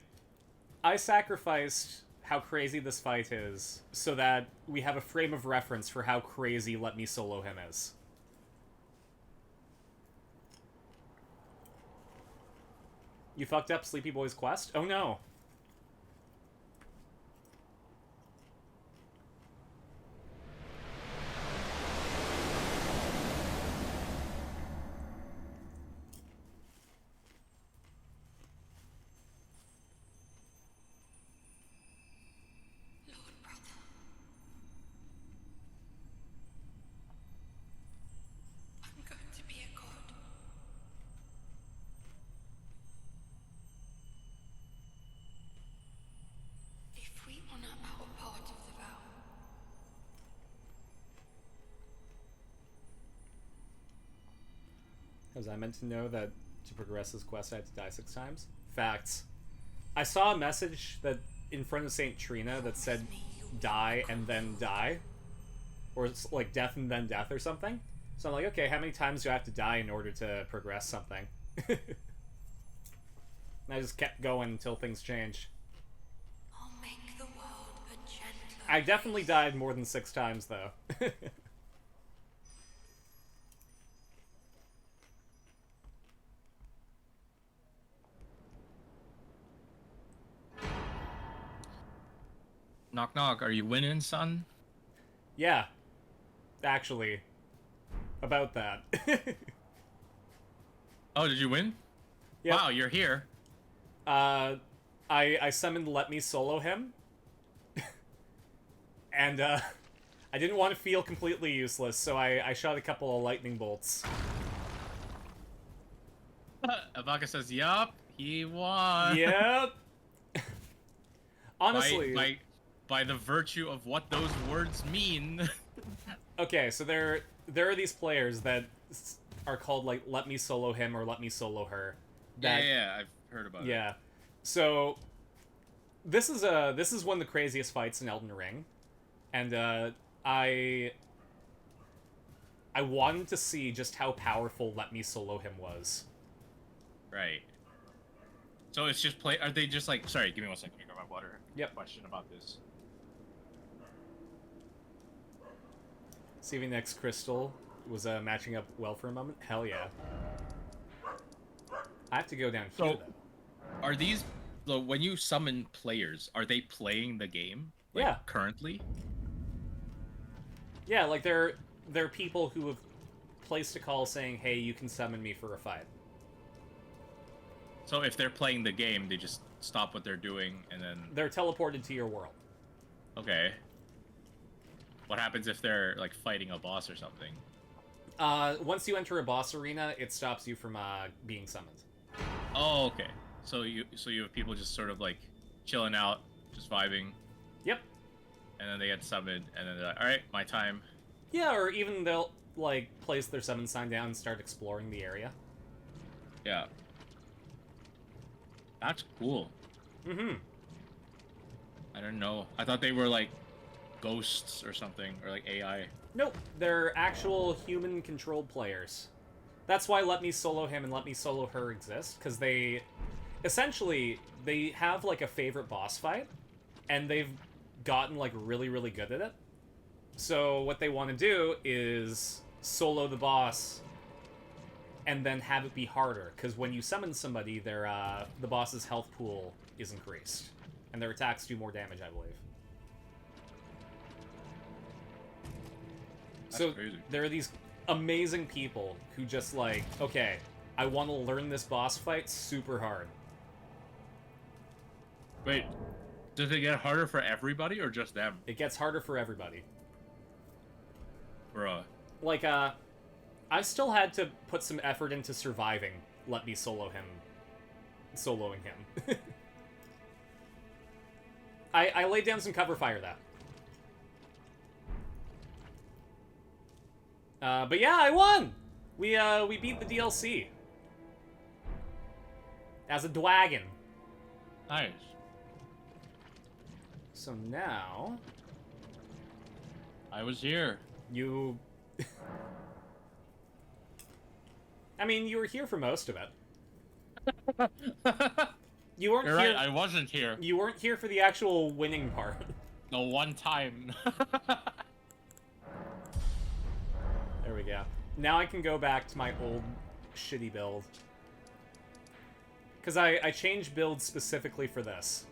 B: I sacrificed how crazy this fight is so that we have a frame of reference for how crazy Let Me Solo Him is. You fucked up Sleepy Boy's quest? Oh no. Was I meant to know that to progress this quest I had to die 6 times? Facts. I saw a message that in front of St. Trina that said die and then die. Or it's like death and then death or something. So I'm like, okay, how many times do I have to die in order to progress something? And I just kept going until things changed.
C: I'll make the world a gentler
B: I definitely died more than 6 times though.
E: Knock knock, are you winning, son?
B: Yeah. Actually. About that.
E: Oh, did you win?
B: Yep.
E: Wow, you're here.
B: I summoned Let Me Solo Him. And I didn't want to feel completely useless, so I shot a couple of lightning bolts.
E: Avaka says, "Yup, he won."
B: Yep. Honestly,
E: by the virtue of what those words mean.
B: okay, so there are these players that are called like "Let me solo him" or "Let me solo her." That,
E: yeah, I've heard about it.
B: yeah. So this is one of the craziest fights in Elden Ring, and I wanted to see just how powerful "Let me solo him" was.
E: Right. So it's just play. Are they just like? Sorry, give me 1 second. Grab my water.
B: Yep.
E: Question about this.
B: CV Next Crystal was matching up well for a moment. Hell yeah. I have to go down here,
E: So-
B: though.
E: Are these when you summon players? Are they playing the game? Like,
B: Yeah.
E: Currently.
B: Yeah, like there are people who have placed a call saying, "Hey, you can summon me for a fight."
E: So if they're playing the game, they just stop what they're doing and then.
B: They're teleported to your world.
E: Okay. What happens if they're like fighting a boss or something?
B: Once you enter a boss arena, it stops you from being summoned.
E: Oh, okay. So you have people just sort of like chilling out, just vibing,
B: Yep.
E: and then they get summoned, and then they're like, "All right, my time."
B: Yeah, or even they'll like place their summon sign down and start exploring the area.
E: Yeah. That's cool.
B: Mm-hmm.
E: I don't know. I thought they were like ghosts or something, or like AI.
B: Nope, they're actual human-controlled players. That's why Let Me Solo Him and Let Me Solo Her exist, because they have like a favorite boss fight, and they've gotten like really, really good at it. So what they want to do is solo the boss and then have it be harder, because when you summon somebody, the boss's health pool is increased, and their attacks do more damage, I believe. So
E: crazy.
B: there are these amazing people who just like, okay, I want to learn this boss fight super hard.
E: Wait, does it get harder for everybody or just them?
B: It gets harder for everybody.
E: Bruh.
B: Like, I still had to put some effort into surviving Let Me Soloing him. I laid down some cover fire, that. But yeah, I won! We beat the DLC. As a Dwagon.
E: Nice.
B: So now...
E: I was here.
B: You... I mean, you were here for most of it. You weren't
E: You're
B: here...
E: right, I wasn't here.
B: You weren't here for the actual winning part.
E: No, one time.
B: There we go. Now I can go back to my old shitty build. Because I changed builds specifically for this.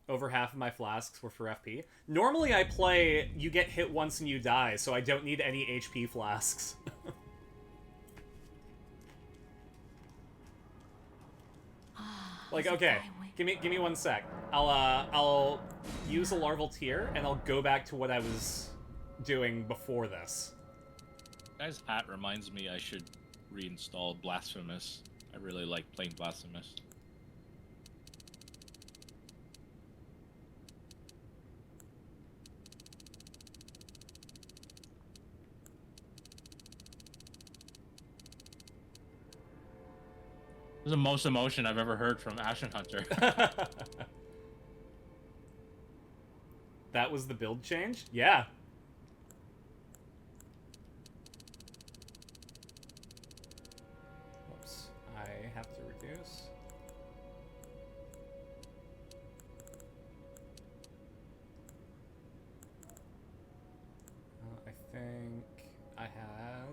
B: Over half of my flasks were for FP. Normally I play, you get hit once and you die, so I don't need any HP flasks. Like, okay, give me 1 sec. I'll use a larval tear, and I'll go back to what I was doing before this.
E: Guy's hat reminds me I should reinstall Blasphemous. I really like playing Blasphemous. This is the most emotion I've ever heard from Ashen Hunter.
B: That was the build change? Yeah. Oops. I have to reduce. I think I had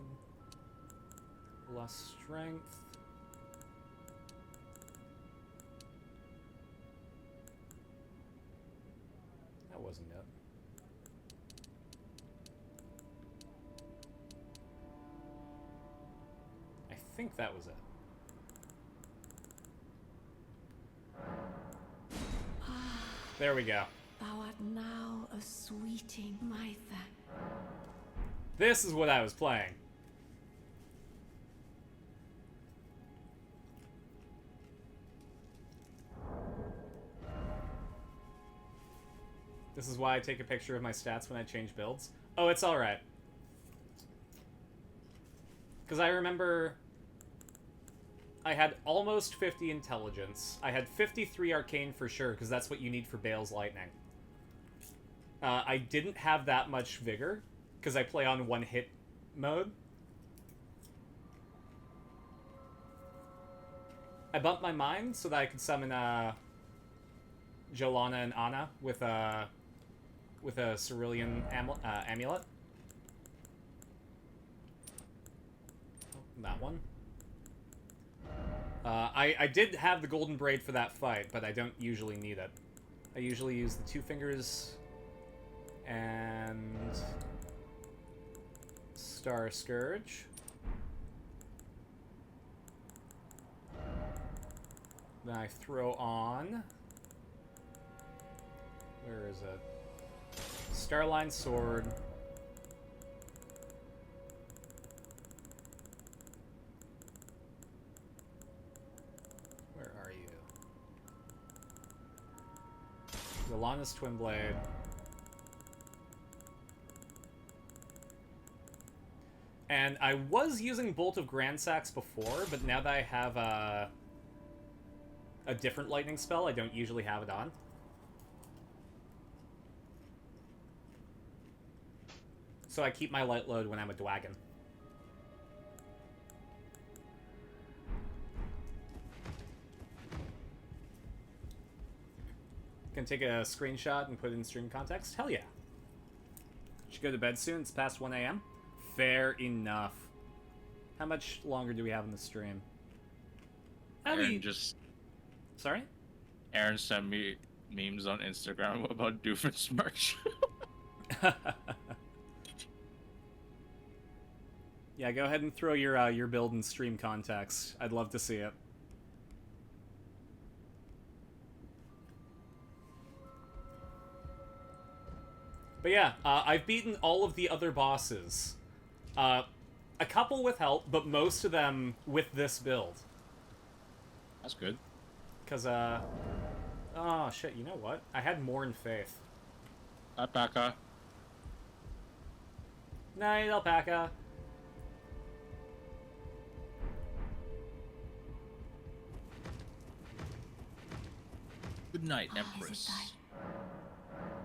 B: less strength. That wasn't it. I think that was it. There we go.
C: Thou art now a sweeting, Mytha.
B: This is what I was playing. This is why I take a picture of my stats when I change builds. Oh, it's alright. Because I remember I had almost 50 intelligence. I had 53 arcane for sure, because that's what you need for Bale's Lightning. I didn't have that much vigor, because I play on one-hit mode. I bumped my mind so that I could summon Jolana and Anna with a Cerulean amulet. Oh, that one. I did have the golden braid for that fight, but I don't usually need it. I usually use the 2 fingers and Star Scourge. Then I throw on... Where is it? Starline Sword. Where are you? Yolana's Twin Blade. And I was using Bolt of Grandsax before, but now that I have a different lightning spell, I don't usually have it on. So I keep my light load when I'm a Dwagon. Can take a screenshot and put it in stream context? Hell yeah. Should go to bed soon. It's past 1 a.m. Fair enough. How much longer do we have in the stream?
E: Aaron just...
B: Sorry?
E: Aaron sent me memes on Instagram about Doofus merch.
B: Yeah, go ahead and throw your build in stream context. I'd love to see it. But yeah, I've beaten all of the other bosses. A couple with help, but most of them with this build.
E: That's good.
B: Because, oh shit, you know what? I had more in Faith.
E: Alpaca.
B: Night, Alpaca.
E: Good night,
C: Ah, is it
E: Empress.
C: thy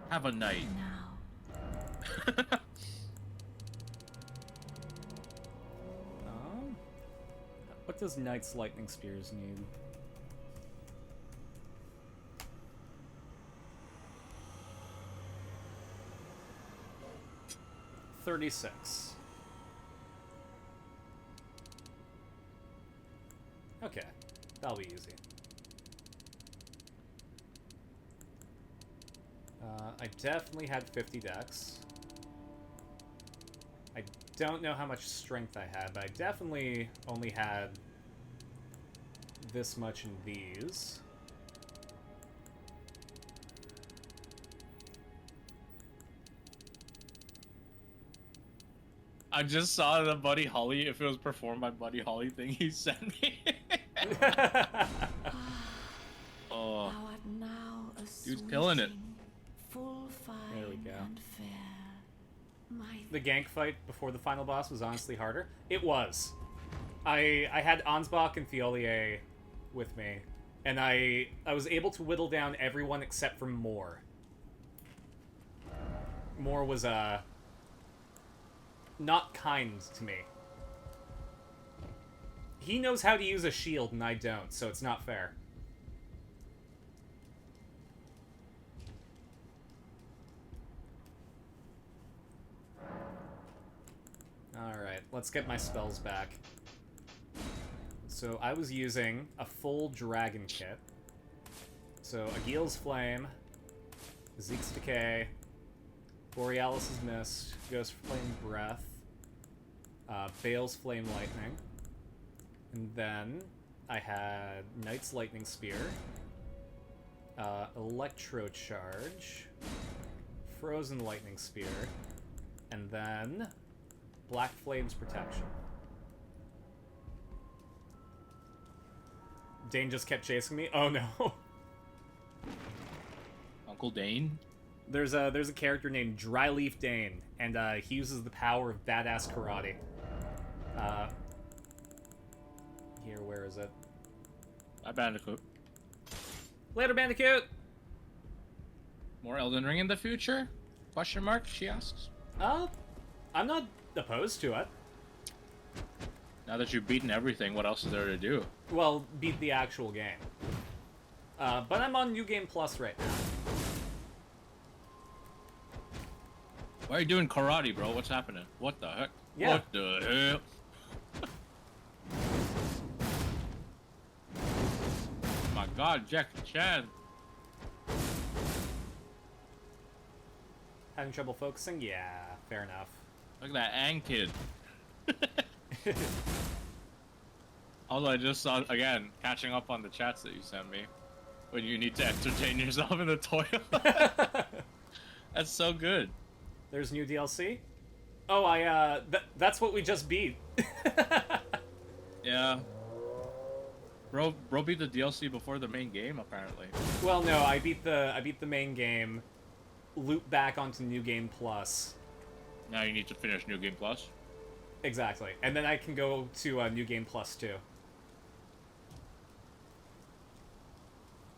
E: Have a night.
C: now?
B: What does Knight's Lightning Spears need? $36. Okay, that'll be easy. I definitely had 50 dex. I don't know how much strength I had, but I definitely only had this much in these.
E: I just saw the Buddy Holly, if it was performed by Buddy Holly thing he sent me. Oh,
C: Thou art now a
E: Dude's killing it.
C: sweeting, full fine
B: There we go.
C: and fair. My
B: The gank fight before the final boss was honestly harder. It was. I had Ansbach and Thiolier with me, and I was able to whittle down everyone except for Moore. Moore was not kind to me. He knows how to use a shield and I don't, so it's not fair. Alright, let's get my spells back. So I was using a full dragon kit. So Aguil's Flame, Zeke's Decay, Borealis' Mist, Ghost Flame Breath, Bale's Flame Lightning, and then I had Knight's Lightning Spear, Electro Charge, Frozen Lightning Spear, and then Black Flame's Protection. Dane just kept chasing me. Oh no.
E: Uncle Dane?
B: There's a character named Dryleaf Dane, and he uses the power of badass karate. Here, where is it?
E: Bye, Bandicoot.
B: Later, Bandicoot!
E: More Elden Ring in the future? Question mark, she asks.
B: I'm not opposed to it.
E: Now that you've beaten everything, what else is there to do?
B: Well, beat the actual game. But I'm on New Game Plus right now.
E: Why are you doing karate, bro? What's happening? What the heck?
B: Yeah.
E: What the hell? My god, Jackie Chan.
B: Having trouble focusing? Yeah, fair enough.
E: Look at that Ang kid. Although I just saw, again, catching up on the chats that you sent me. When you need to entertain yourself in the toilet. That's so good.
B: There's new DLC? Oh, that's what we just beat.
E: Yeah. Bro beat the DLC before the main game, apparently.
B: Well, no, I beat the main game, loop back onto New Game Plus.
E: Now you need to finish New Game Plus.
B: Exactly. And then I can go to New Game Plus too.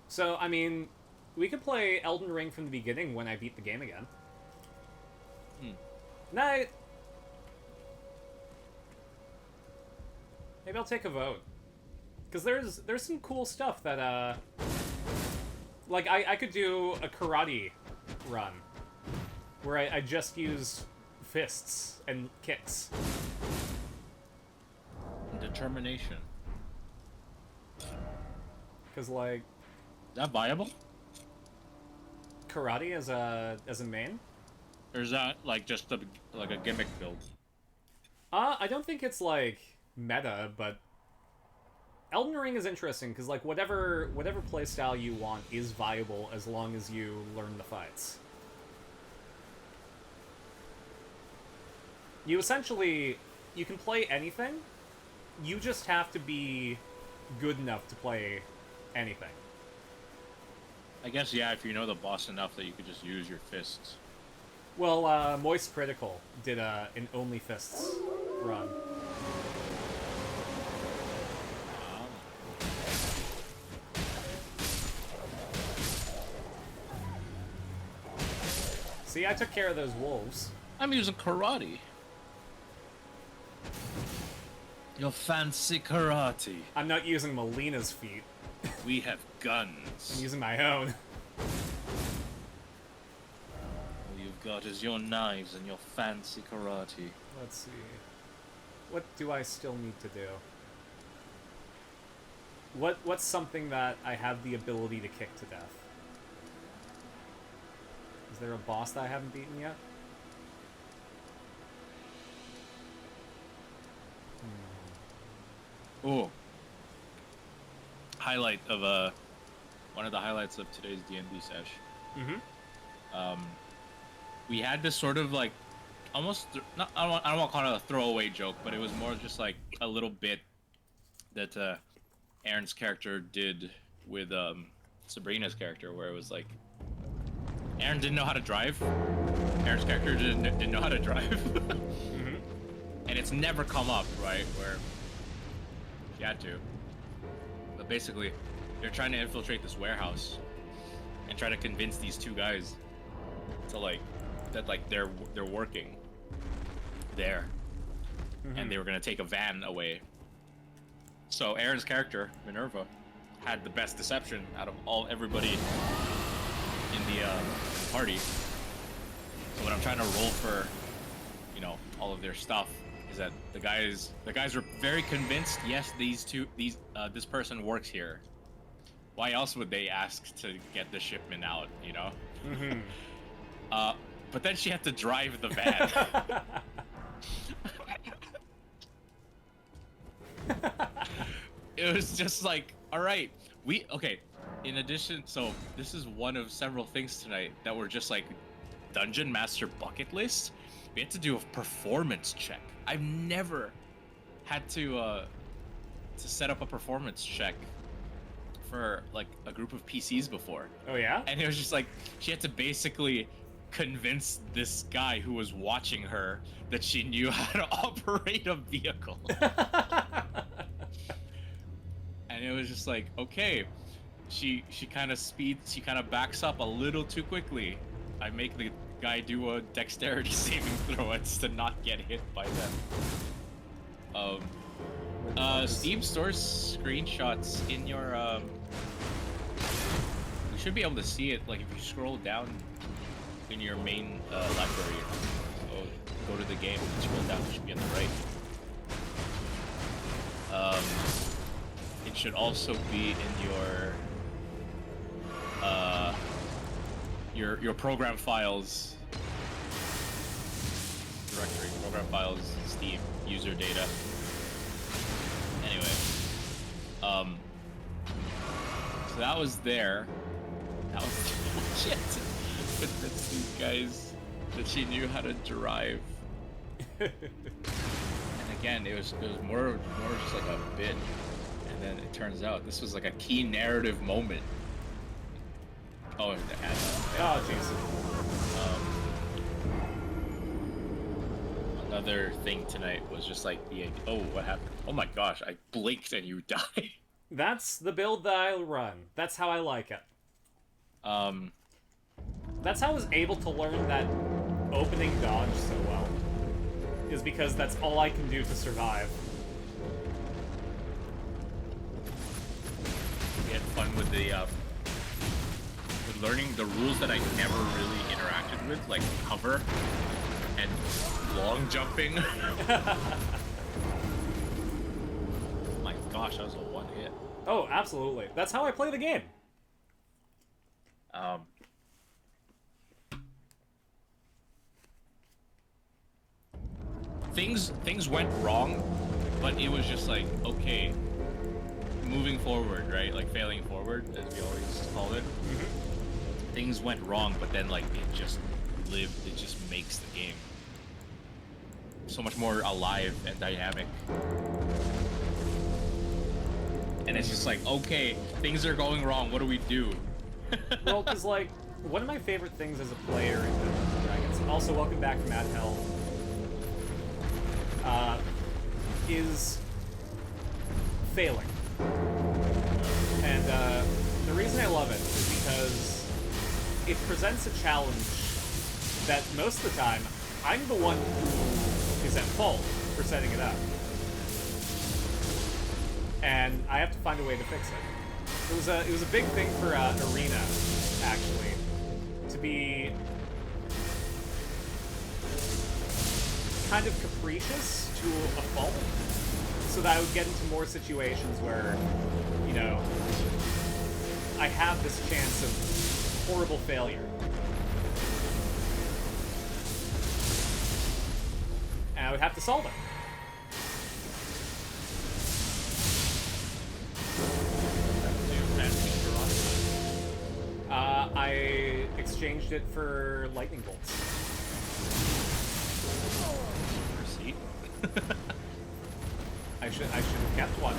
B: So, I mean, we could play Elden Ring from the beginning when I beat the game again. Night! Maybe I'll take a vote. Because there's some cool stuff that, like, I could do a karate run. Where I just use fists and kicks.
E: Determination.
B: Because, like...
E: Is that viable?
B: Karate as a main?
E: Or is that, like, just like a gimmick build?
B: I don't think it's, like, meta, but... Elden Ring is interesting, because, like, whatever playstyle you want is viable as long as you learn the fights. You essentially... You can play anything, you just have to be good enough to play anything.
E: I guess, yeah, if you know the boss enough that you could just use your fists.
B: Well, Moist Critical did an Only Fists run. See, I took care of those wolves.
E: I'm using karate. Your fancy karate.
B: I'm not using Melina's feet.
E: We have
B: I'm
E: guns.
B: using my own.
E: All you've got is your knives and your fancy karate.
B: Let's see. What do I still need to do? What's something that I have the ability to kick to death? Is there a boss that I haven't beaten yet?
E: Ooh. Highlight of one of the highlights of today's D&D sesh.
B: Mm-hmm.
E: We had this sort of like almost not I don't want to call it a throwaway joke, but it was more just like a little bit that Aaron's character did with Sabrina's character, where it was like Aaron didn't know how to drive. Aaron's character didn't know how to drive.
B: Mm-hmm.
E: And it's never come up, right? Where she had to. But basically, they're trying to infiltrate this warehouse and try to convince these two guys to they're working there.
B: Mm-hmm.
E: And they were gonna take a van away. So Aaron's character, Minerva, had the best deception out of everybody in the party. So when I'm trying to roll for, all of their stuff, is that the guys were very convinced. Yes, this person works here. Why else would they ask to get the shipment out?
B: Mm-hmm.
E: But then she had to drive the van. It was just like, all right, in addition, so this is one of several things tonight that were just like Dungeon Master bucket list. We had to do a performance check. I've never had to set up a performance check for like a group of PCs before.
B: Oh yeah?
E: And it was just like she had to basically convince this guy who was watching her that she knew how to operate a vehicle. And it was just like, okay, she kind of backs up a little too quickly. I make the guy do a dexterity saving throw it's to not get hit by them. Steam stores screenshots in your you should be able to see it, like if you scroll down in your main library. So go to the game and scroll down, it should be on the right. It should also be in your program files directory, program files, Steam, user data. Anyway, so that was there. That was shit. Convince these guys that she knew how to drive. And again, it was more just like a bit. And then it turns out this was like a key narrative moment. Oh, and
B: Oh, jeez.
E: Another thing tonight was just like oh, what happened? Oh my gosh, I blinked and you died.
B: That's the build that I run. That's how I like it. That's how I was able to learn that opening dodge so well. Is because that's all I can do to survive.
E: We had fun with the with learning the rules that I never really interacted with, like cover and long jumping. My gosh, that was a one hit.
B: Oh, absolutely. That's how I play the game.
E: Things went wrong, but it was just like, okay, moving forward, right? Like failing forward, as we always call it. Mm-hmm. Things went wrong, but then like it just makes the game so much more alive and dynamic. And it's just like, okay, things are going wrong, what do we do?
B: Well, because, like, one of my favorite things as a player in Dungeons & Dragons, also welcome back from Mad Hell, is failing. And the reason I love it is because it presents a challenge that most of the time, I'm the one who is at fault for setting it up. And I have to find a way to fix it. It was a big thing for Arena, actually, to be kind of capricious to a fault, so that I would get into more situations where, you know, I have this chance of horrible failure. And I would have to solve it. I exchanged it for lightning bolts.
E: Receipt?
B: I should have kept one.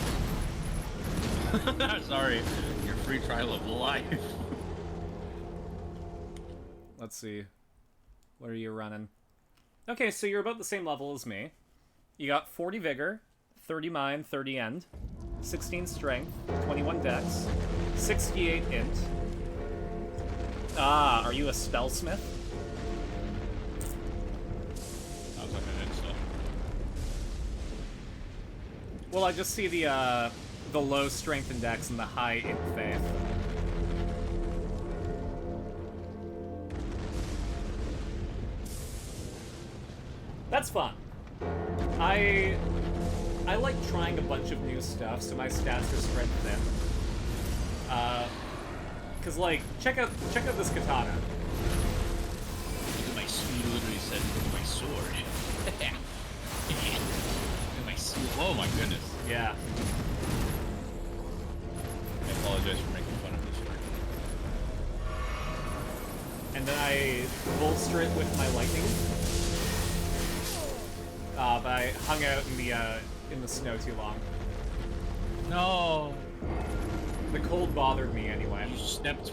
E: Sorry, your free trial of life.
B: Let's see. What are you running? Okay, so you're about the same level as me. You got 40 vigor, 30 mind, 30 end, 16 strength, 21 dex, 68 int. Ah, are you a spellsmith?
E: Sounds like an install.
B: Well, I just see the low strength and dex and the high int faith. That's fun. I like trying a bunch of new stuff, so my stats are spread thin. Cause like, check out this katana.
E: Look at my sword, literally said, look at my sword. Look at my sword. Oh my goodness.
B: Yeah.
E: I apologize for making fun of this sword.
B: and then I bolster it with my lightning. But I hung out in the snow too long.
E: No.
B: The cold bothered me anyway.
E: You stepped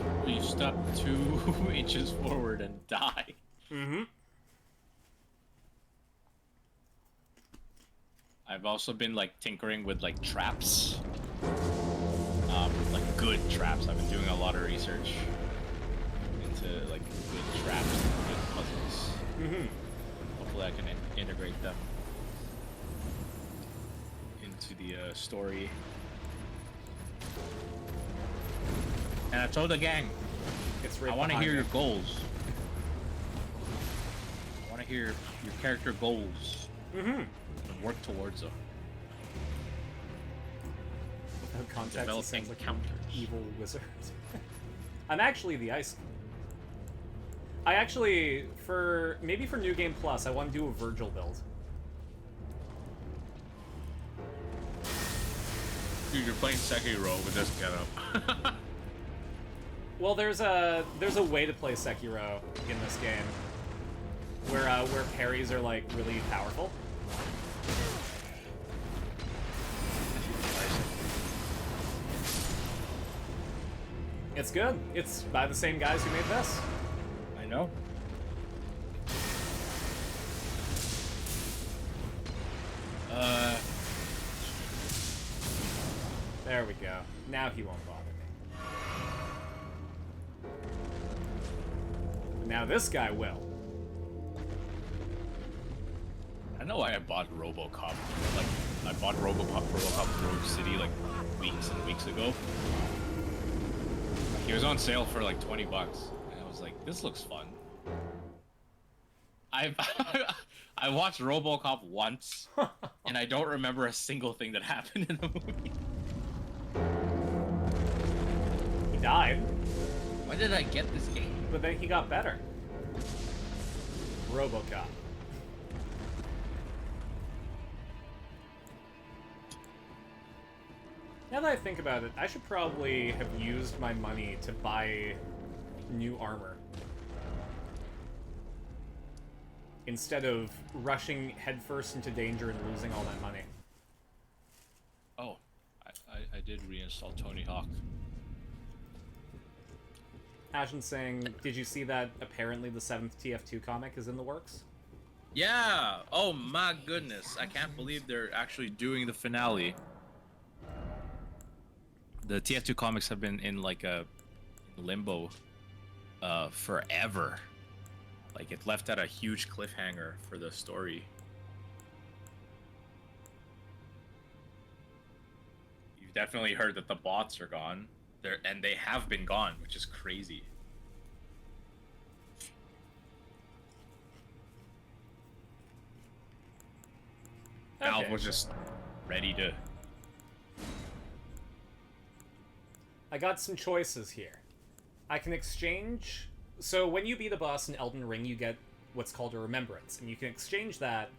E: 2 inches forward and die.
B: Mm-hmm.
E: I've also been like tinkering with like traps. Like good traps. I've been doing a lot of research into like good traps and good puzzles.
B: Mm-hmm.
E: Hopefully I can integrate them into the story. And I told the gang,
B: It's right
E: I want to
B: behind
E: hear
B: me.
E: your goals. I want to hear your character goals
B: Mm-hmm.
E: and work towards them.
B: Without context, it
E: Developing
B: sounds like an
E: counters.
B: evil wizard. I'm actually the ice. I actually, maybe for New Game Plus, I want to do a Virgil build.
E: Dude, you're playing Sekiro with this getup.
B: Well, there's a way to play Sekiro in this game, where parries are like really powerful. It's good. It's by the same guys who made this.
E: I know.
B: There we go. Now he won't bother me. Now this guy will.
E: I know why I bought RoboCop. Like, I bought RoboCop Rogue City like weeks and weeks ago. He was on sale for like 20 bucks, and I was like, this looks fun. I watched RoboCop once, and I don't remember a single thing that happened in the movie.
B: He died,
E: Why did I get this game?
B: but then he got better. RoboCop. Now that I think about it, I should probably have used my money to buy new armor. Instead of rushing headfirst into danger and losing all my money.
E: Oh, I did reinstall Tony Hawk.
B: Ashen saying, did you see that apparently the 7th TF2 comic is in the works?
E: Yeah! Oh my goodness, I can't believe they're actually doing the finale. The TF2 comics have been in like a limbo forever. Like it left at a huge cliffhanger for the story. You've definitely heard that the bots are gone. And they have been gone, which is crazy. Valve was just ready to.
B: I got some choices here. I can exchange... So when you beat a boss in Elden Ring, you get what's called a remembrance, and you can exchange that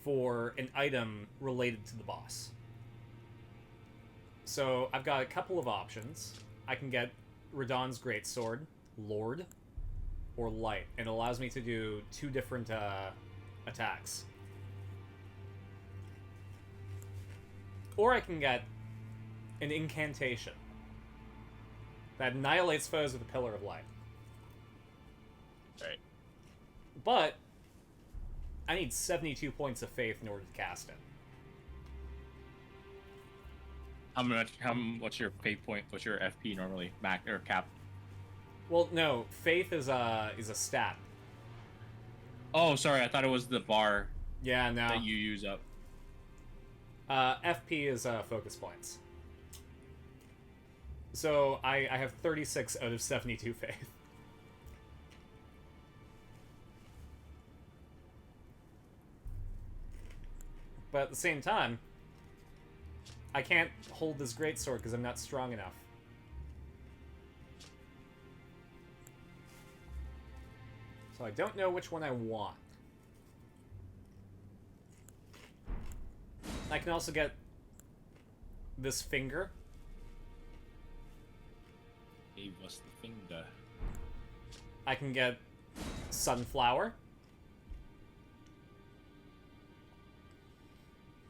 B: for an item related to the boss. So I've got a couple of options. I can get Radahn's Greatsword, Lord, or Light, and it allows me to do 2 different attacks. Or I can get an incantation that annihilates foes with a Pillar of Light.
E: Right.
B: But I need 72 points of faith in order to cast it.
E: What's your fate point? What's your FP normally? Max or cap?
B: Well, no, faith is a stat.
E: Oh, sorry, I thought it was the bar
B: Yeah, no.
E: that you use up.
B: FP is focus points. So I have 36 out of 72 faith. But at the same time, I can't hold this greatsword because I'm not strong enough. So I don't know which one I want. I can also get this finger.
E: Gave us the finger.
B: I can get Sunflower.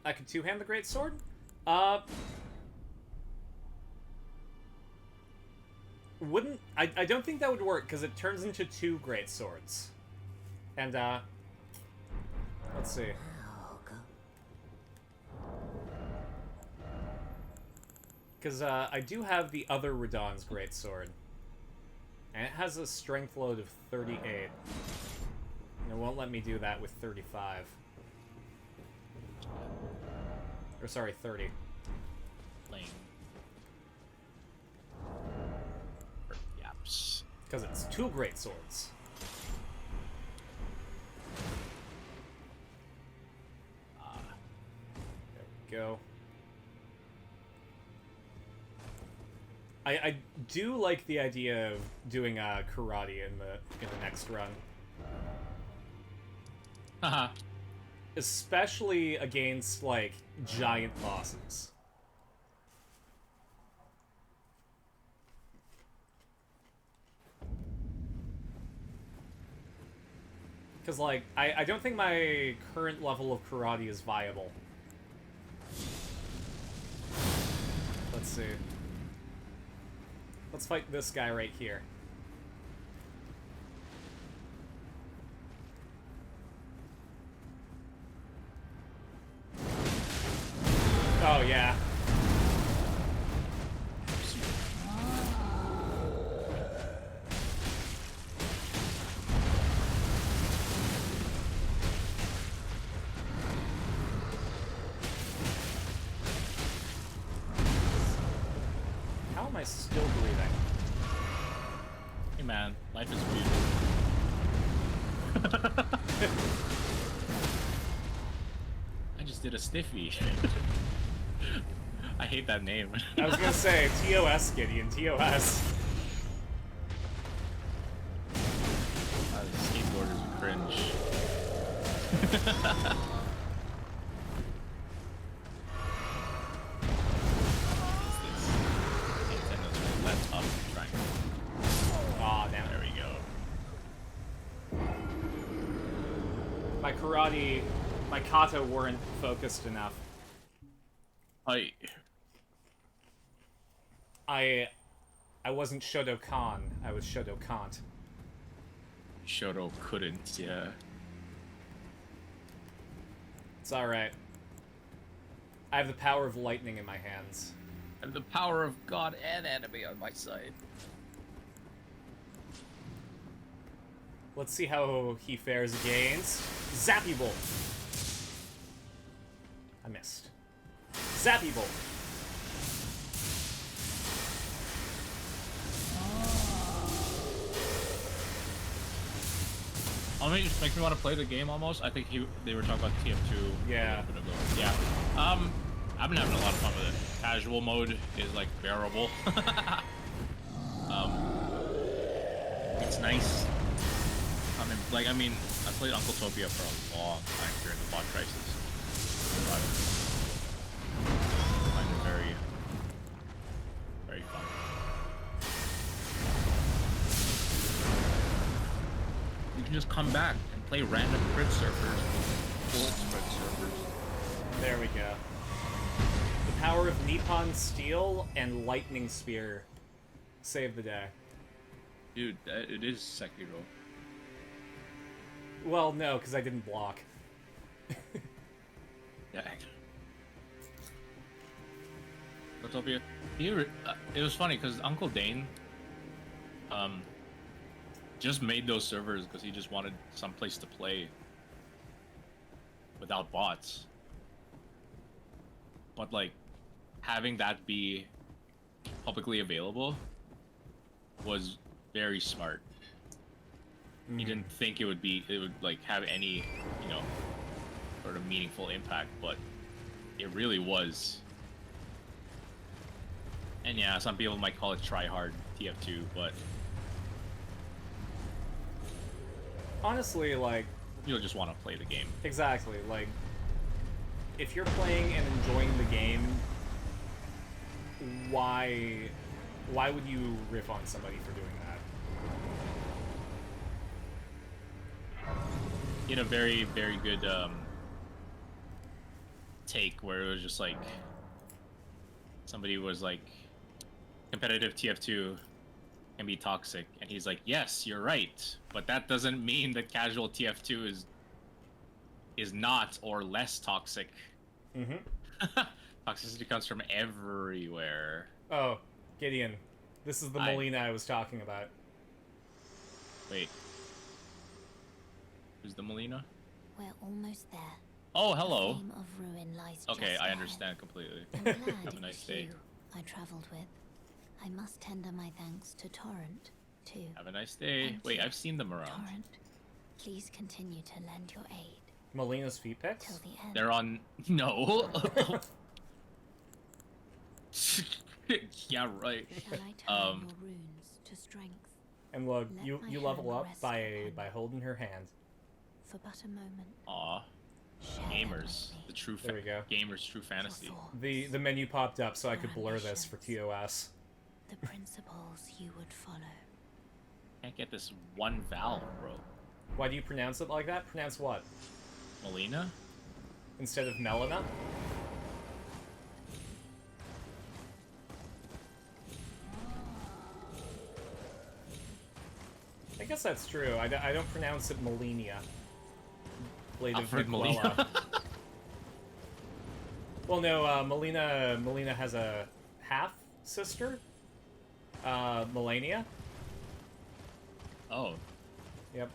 B: I could two-hand the Greatsword. Wouldn't... I don't think that would work, because it turns into 2 Greatswords. And, let's see. Because, I do have the other Radahn's Greatsword. And it has a strength load of 38. And it won't let me do that with 35. Or, sorry, 30.
E: Lame. Yaps.
B: Because it's 2 Greatswords. There we go. I do like the idea of doing karate in the next run,
E: Haha.
B: especially against like giant bosses. Because like I don't think my current level of karate is viable. Let's see. Let's fight this guy right here. Oh, yeah. How am I still breathing?
E: Hey man, life is beautiful. I just did a stiffy. I hate that name.
B: I was gonna say, TOS, Gideon, TOS.
E: The skateboarders are cringe. Nintendo's laptop trying.
B: Aw, damn it.
E: There we go.
B: My karate, my kata weren't focused enough. I wasn't Shotokan, I was Shotokant.
E: Shoto couldn't, yeah.
B: It's alright. I have the power of lightning in my hands.
E: I have the power of God and anime on my side.
B: Let's see how he fares against Zappy Bolt. I missed. Zappy Bolt.
E: I mean, it just makes me want to play the game almost. I think they were talking about TF2.
B: Yeah.
E: Yeah. I've been having a lot of fun with it. Casual mode is like bearable. It's nice. I mean, I played Uncle Topia for a long time during the bot crisis. I find it very, very fun. You can just come back and play random crit surfers. Bullet spread servers.
B: There we go. The power of Nippon Steel and Lightning Spear save the day.
E: Dude, it is Sekiro.
B: Well, no, because I didn't block.
E: Yeah. Utopia. It was funny because Uncle Dane, just made those servers because he just wanted some place to play without bots. But like, having that be publicly available was very smart. He didn't think it would like have any, sort of meaningful impact, but it really was. And yeah, some people might call it try-hard TF2, but
B: Honestly, like,
E: you'll just want to play the game.
B: exactly, like, if you're playing and enjoying the game, why would you riff on somebody for doing that?
E: in a very, very good take where it was just like somebody was like, competitive TF2 can be toxic, and he's like, yes, you're right, but that doesn't mean that casual TF2 is not or less toxic.
B: Mm-hmm.
E: Toxicity comes from everywhere.
B: Oh, Gideon. This is the Molina I was talking about.
E: Wait. Who's the Molina?
F: We're almost there.
E: Oh, hello.
F: The theme of ruin lies
E: Okay,
F: just
E: I
F: ahead.
E: understand completely.
F: I'm glad
E: Have a
F: it
E: nice
F: was
E: day.
F: you I travelled with. I must tender my thanks to Torrent, too.
E: Have a nice day.
F: Thank
E: Wait,
F: you.
E: I've seen them around.
F: Torrent, please continue to lend your aid
B: Molina's feet
F: till
B: pics?
F: the end.
E: They're on. No. Yeah, right.
F: Shall I turn your runes to strength
B: And look,
F: Let
B: you
F: my
B: level
F: hand
B: up
F: rest
B: by
F: upon you.
B: holding her hand.
F: for but a moment?
E: Aw.
F: Share them
E: Gamers.
F: with me.
E: The true
B: There we go.
E: Gamers true fantasy.
F: Your thoughts,
B: The menu popped up so I could blur this for
F: ambitions.
B: TOS.
F: the principles you would follow.
E: Can't get this one vowel, bro.
B: Why do you pronounce it like that? Pronounce what?
E: Molina?
B: Instead of Melina? I guess that's true. I don't pronounce it Molinia. Blade of
E: Alfred
B: Niquella.
E: Molina.
B: Well, no, Melina has a half-sister, Melania.
E: Oh.
B: Yep.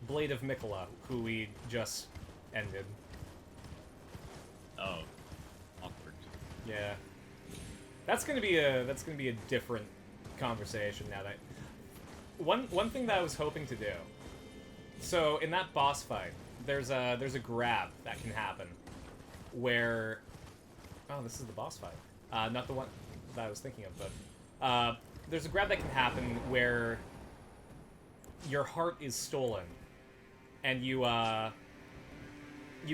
B: Blade of Mikola, who we just ended.
E: Oh. Awkward.
B: Yeah. That's gonna be a different conversation now that one thing that I was hoping to do. So in that boss fight, there's a grab that can happen where this is the boss fight. Not the one that I was thinking of, but there's a grab that can happen where your heart is stolen and you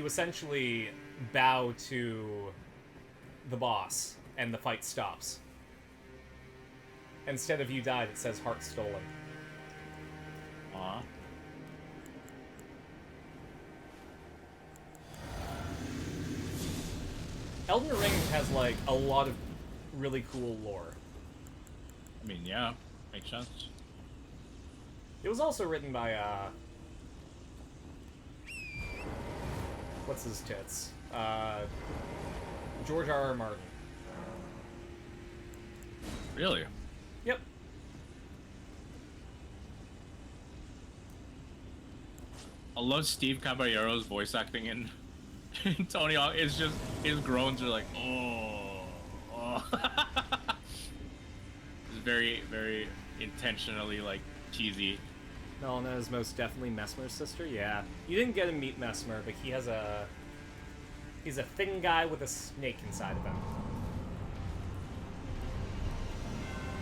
B: essentially bow to the boss and the fight stops. Instead of you died, it says heart stolen.
E: Aw.
B: Elden Ring has like a lot of really cool lore.
E: I mean, yeah. Makes sense.
B: It was also written by what's his tits? George R.R. Martin.
E: Really?
B: Yep.
E: I love Steve Caballero's voice acting in Tony Hawk. It's just his groans are like, oh. It's very, very intentionally like cheesy.
B: Melina is most definitely Messmer's sister. Yeah. You didn't get to meet Messmer, but he's a thin guy with a snake inside of him.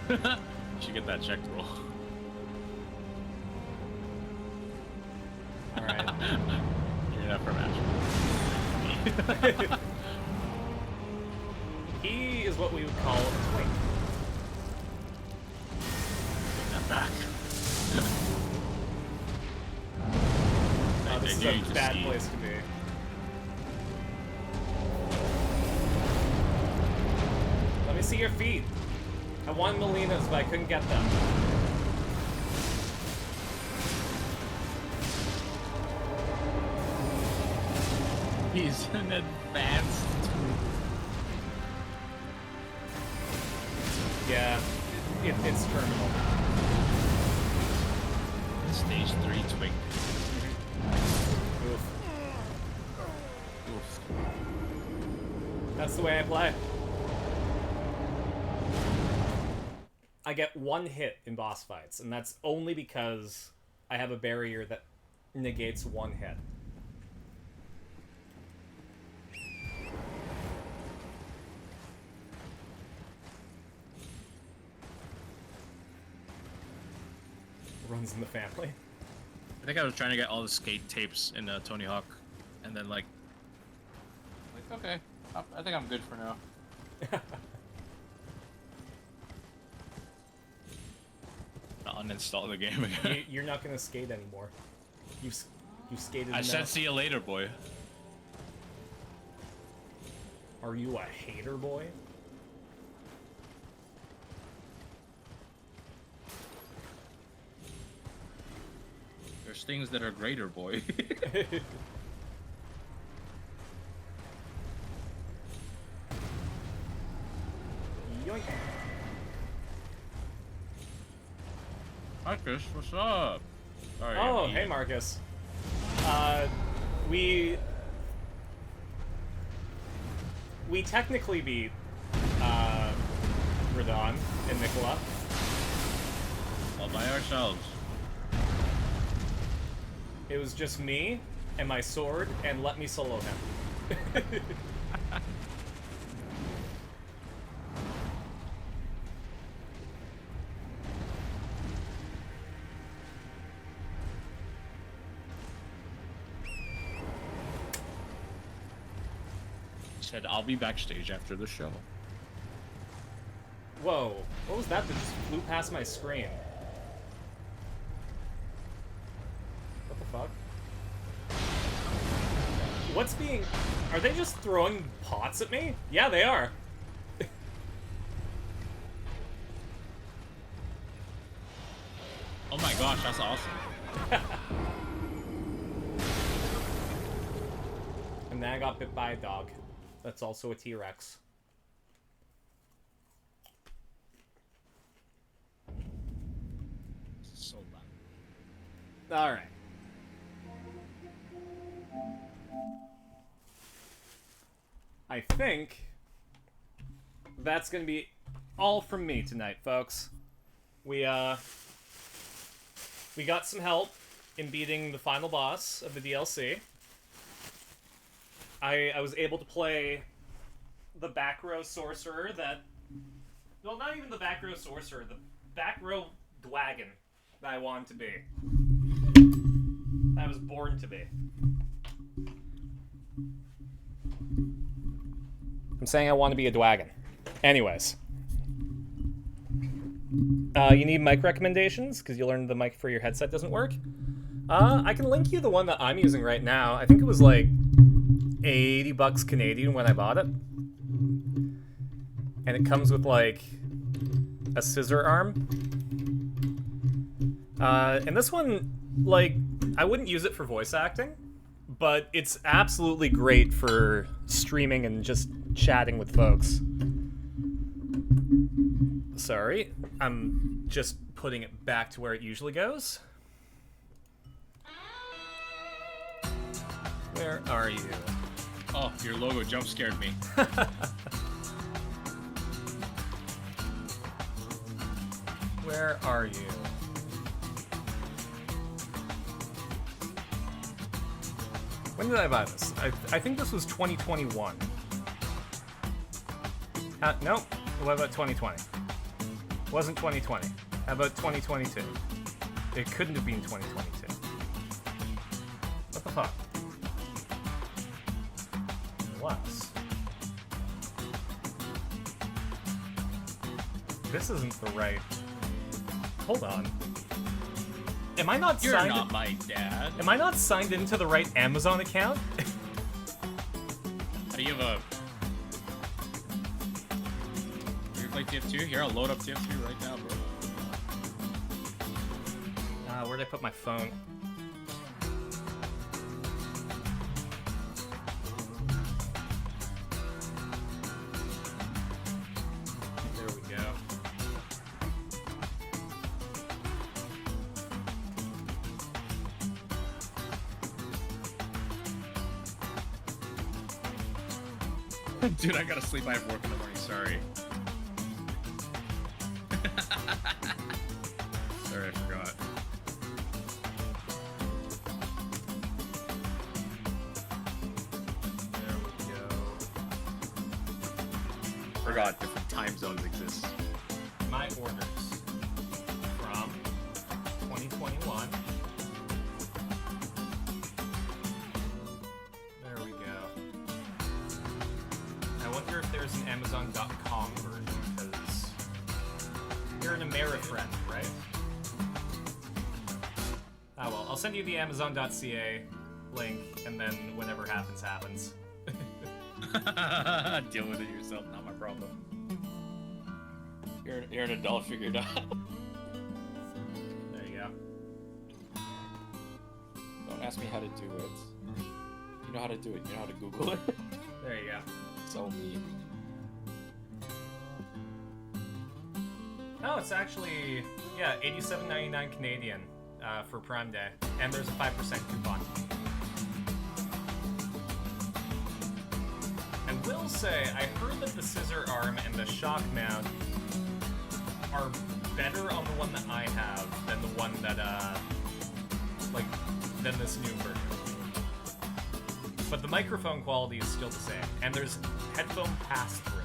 E: You should get that checked, bro.
B: All right.
E: You're not from Ashland.
B: He is what we would call a twink.
E: Bring that back.
B: This is a bad place to be. Let me see your feet. I wanted Melina's, but I couldn't get them.
E: He's an advanced.
B: Yeah, it's terminal.
E: Stage 3 twink.
B: Oof.
E: Oof.
B: That's the way I play. I get one hit in boss fights, and that's only because I have a barrier that negates one hit. Runs in the family.
E: I think I was trying to get all the skate tapes in Tony Hawk, and then like okay, I think I'm good for now. I'll uninstall the game again.
B: You're not gonna skate anymore. You skated
E: I
B: enough.
E: said see you later, boy.
B: Are you a hater, boy?
E: There's things that are greater, boy.
B: Yoink.
E: Hi, Chris. What's up? Sorry,
B: Oh,
E: I'm
B: hey,
E: eating.
B: Marcus. We technically beat Radon and Nicola.
E: All by ourselves.
B: It was just me and my sword, and let me solo him.
E: He said I'll be backstage after the show.
B: Whoa, what was that just flew past my screen? What the fuck? What's being... Are they just throwing pots at me? Yeah, they are.
E: Oh my gosh, that's awesome.
B: And then I got bit by a dog. That's also a T-Rex.
E: So loud.
B: Alright. I think that's gonna be all from me tonight, folks. We got some help in beating the final boss of the DLC. I was able to play the back row sorcerer that... Well, not even the back row sorcerer, the back row dwagon that I wanted to be. That I was born to be. I'm saying I want to be a dwagon. Anyways. You need mic recommendations? Because you learned the mic for your headset doesn't work? I can link you the one that I'm using right now. I think it was like $80 Canadian when I bought it. And it comes with like a scissor arm. And this one, like, I wouldn't use it for voice acting, but it's absolutely great for streaming and just chatting with folks. Sorry, I'm just putting it back to where it usually goes. Where are you?
E: Oh, your logo jump scared me.
B: Where are you? When did I buy this? I think this was 2021. Nope. What about 2020? Wasn't 2020. How about 2022? It couldn't have been 2022. What the fuck? It was. This isn't the right... Hold on. Am I not
E: You're
B: signed...
E: not my dad.
B: Am I not signed into the right Amazon account?
E: How do you have a... Do you play TF2? Here, I'll load up TF2 right now, bro.
B: Where'd I put my phone? There we go.
E: Dude, I gotta sleep. I have work in the morning. Sorry. Sorry, I forgot.
B: There we go.
E: Forgot different time zones exist.
B: My orders from 2021. There we go. I wonder if there's an Amazon.com version, because you're an Amerifriend, right? Ah well, I'll send you the Amazon.ca link, and then whatever happens, happens.
E: Deal with it yourself, not my problem. You're an adult, figure it out.
B: There you go.
E: Don't ask me how to do it. You know how to do it. You know how to Google it.
B: There you go.
E: So mean.
B: Oh, it's actually, yeah, $87.99 Canadian for Prime Day, and there's a 5% coupon. And will say, I heard that the scissor arm and the shock mount are better on the one that I have than the one that, than this new version. But the microphone quality is still the same, and there's headphone pass-through.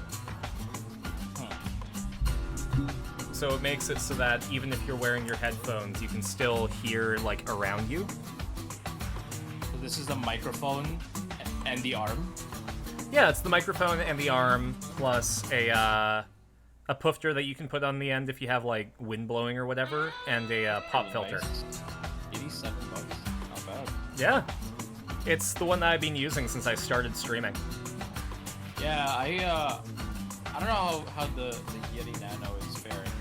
B: So it makes it so that even if you're wearing your headphones, you can still hear, like, around you.
E: So this is the microphone and the arm?
B: Yeah, it's the microphone and the arm, plus a poofter that you can put on the end if you have, like, wind blowing or whatever, and a pop filter.
E: Nice. $87, not bad.
B: Yeah. It's the one that I've been using since I started streaming.
E: Yeah, I don't know how the Yeti Nano is faring.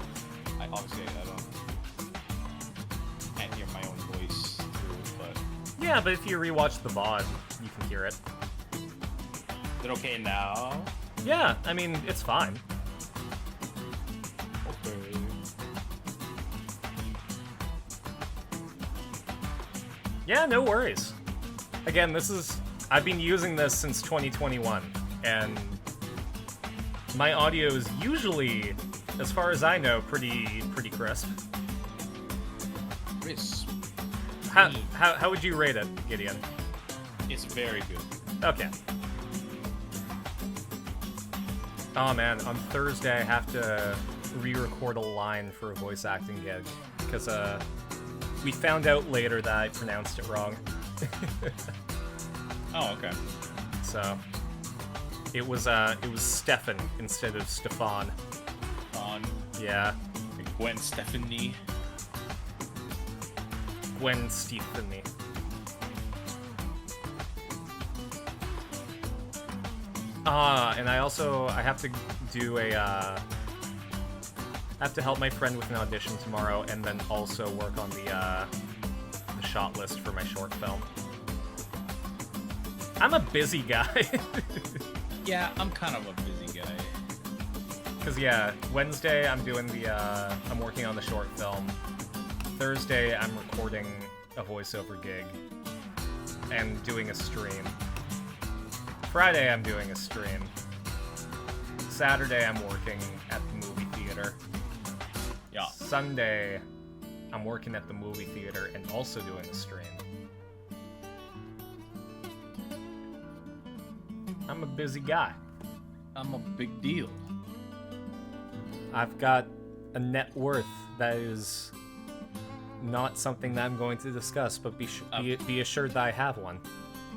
E: Obviously, I can't hear my own voice through it, but...
B: Yeah, but if you rewatch the VOD, you can hear it.
E: Is it okay now?
B: Yeah, I mean, it's fine.
E: Okay.
B: Yeah, no worries. Again, I've been using this since 2021, and my audio is usually, as far as I know, pretty crisp.
E: Crisp.
B: How would you rate it, Gideon?
E: It's very good.
B: Okay. Oh man, on Thursday I have to re-record a line for a voice acting gig, because we found out later that I pronounced it wrong.
E: Oh, okay.
B: So it was Stefan instead of Stefan.
E: On
B: Yeah,
E: Gwen Stefani.
B: Gwen Stefani. And I have to do I have to help my friend with an audition tomorrow, and then also work on the shot list for my short film. I'm a busy guy.
E: Yeah, I'm kind of a busy guy.
B: Cause yeah, Wednesday I'm doing I'm working on the short film. Thursday I'm recording a voiceover gig and doing a stream. Friday I'm doing a stream. Saturday I'm working at the movie theater.
E: Yeah.
B: Sunday I'm working at the movie theater and also doing a stream. I'm a busy guy.
E: I'm a big deal.
B: I've got a net worth that is not something that I'm going to discuss, but be assured that I have one.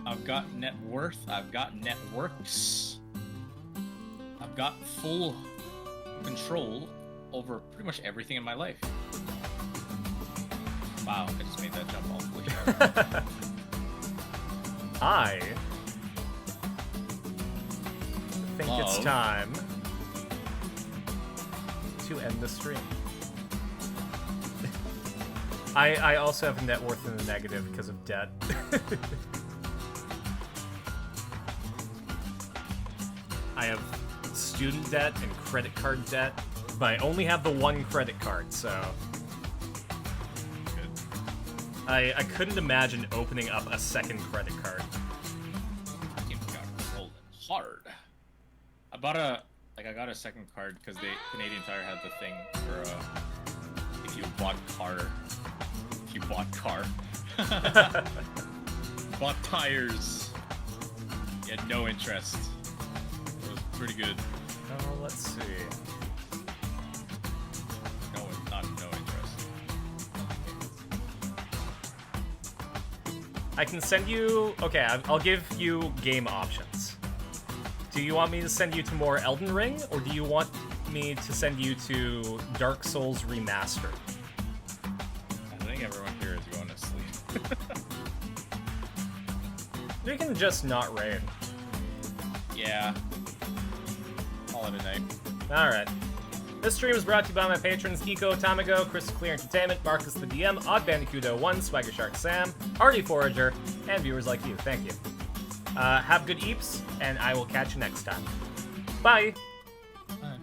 E: I've got net worth. I've got networks. I've got full control over pretty much everything in my life. Wow, I just made that jump all the way.
B: I think it's
E: Love.
B: time to end the stream. I also have a net worth in the negative because of debt. I have student debt and credit card debt, but I only have the one credit card, so
E: Good.
B: I couldn't imagine opening up a second credit card.
E: You got rolling hard. I got a second card because Canadian Tire had the thing for if you bought bought tires, you had no interest. It was pretty good.
B: Oh, let's see.
E: Not no interest.
B: I can send you... Okay, I'll give you game options. Do you want me to send you to more Elden Ring, or do you want me to send you to Dark Souls Remastered?
E: I think everyone here is going to sleep.
B: We can just not raid.
E: Yeah. Call it a night.
B: Alright. This stream is brought to you by my patrons Eco Tamago, Crystal Clear Entertainment, Marcus the DM, Odd Bandicoot 01, Swagger Shark Sam, Hardy Forager, and viewers like you. Thank you. Have good eeps, and I will catch you next time. Bye!
E: Alright.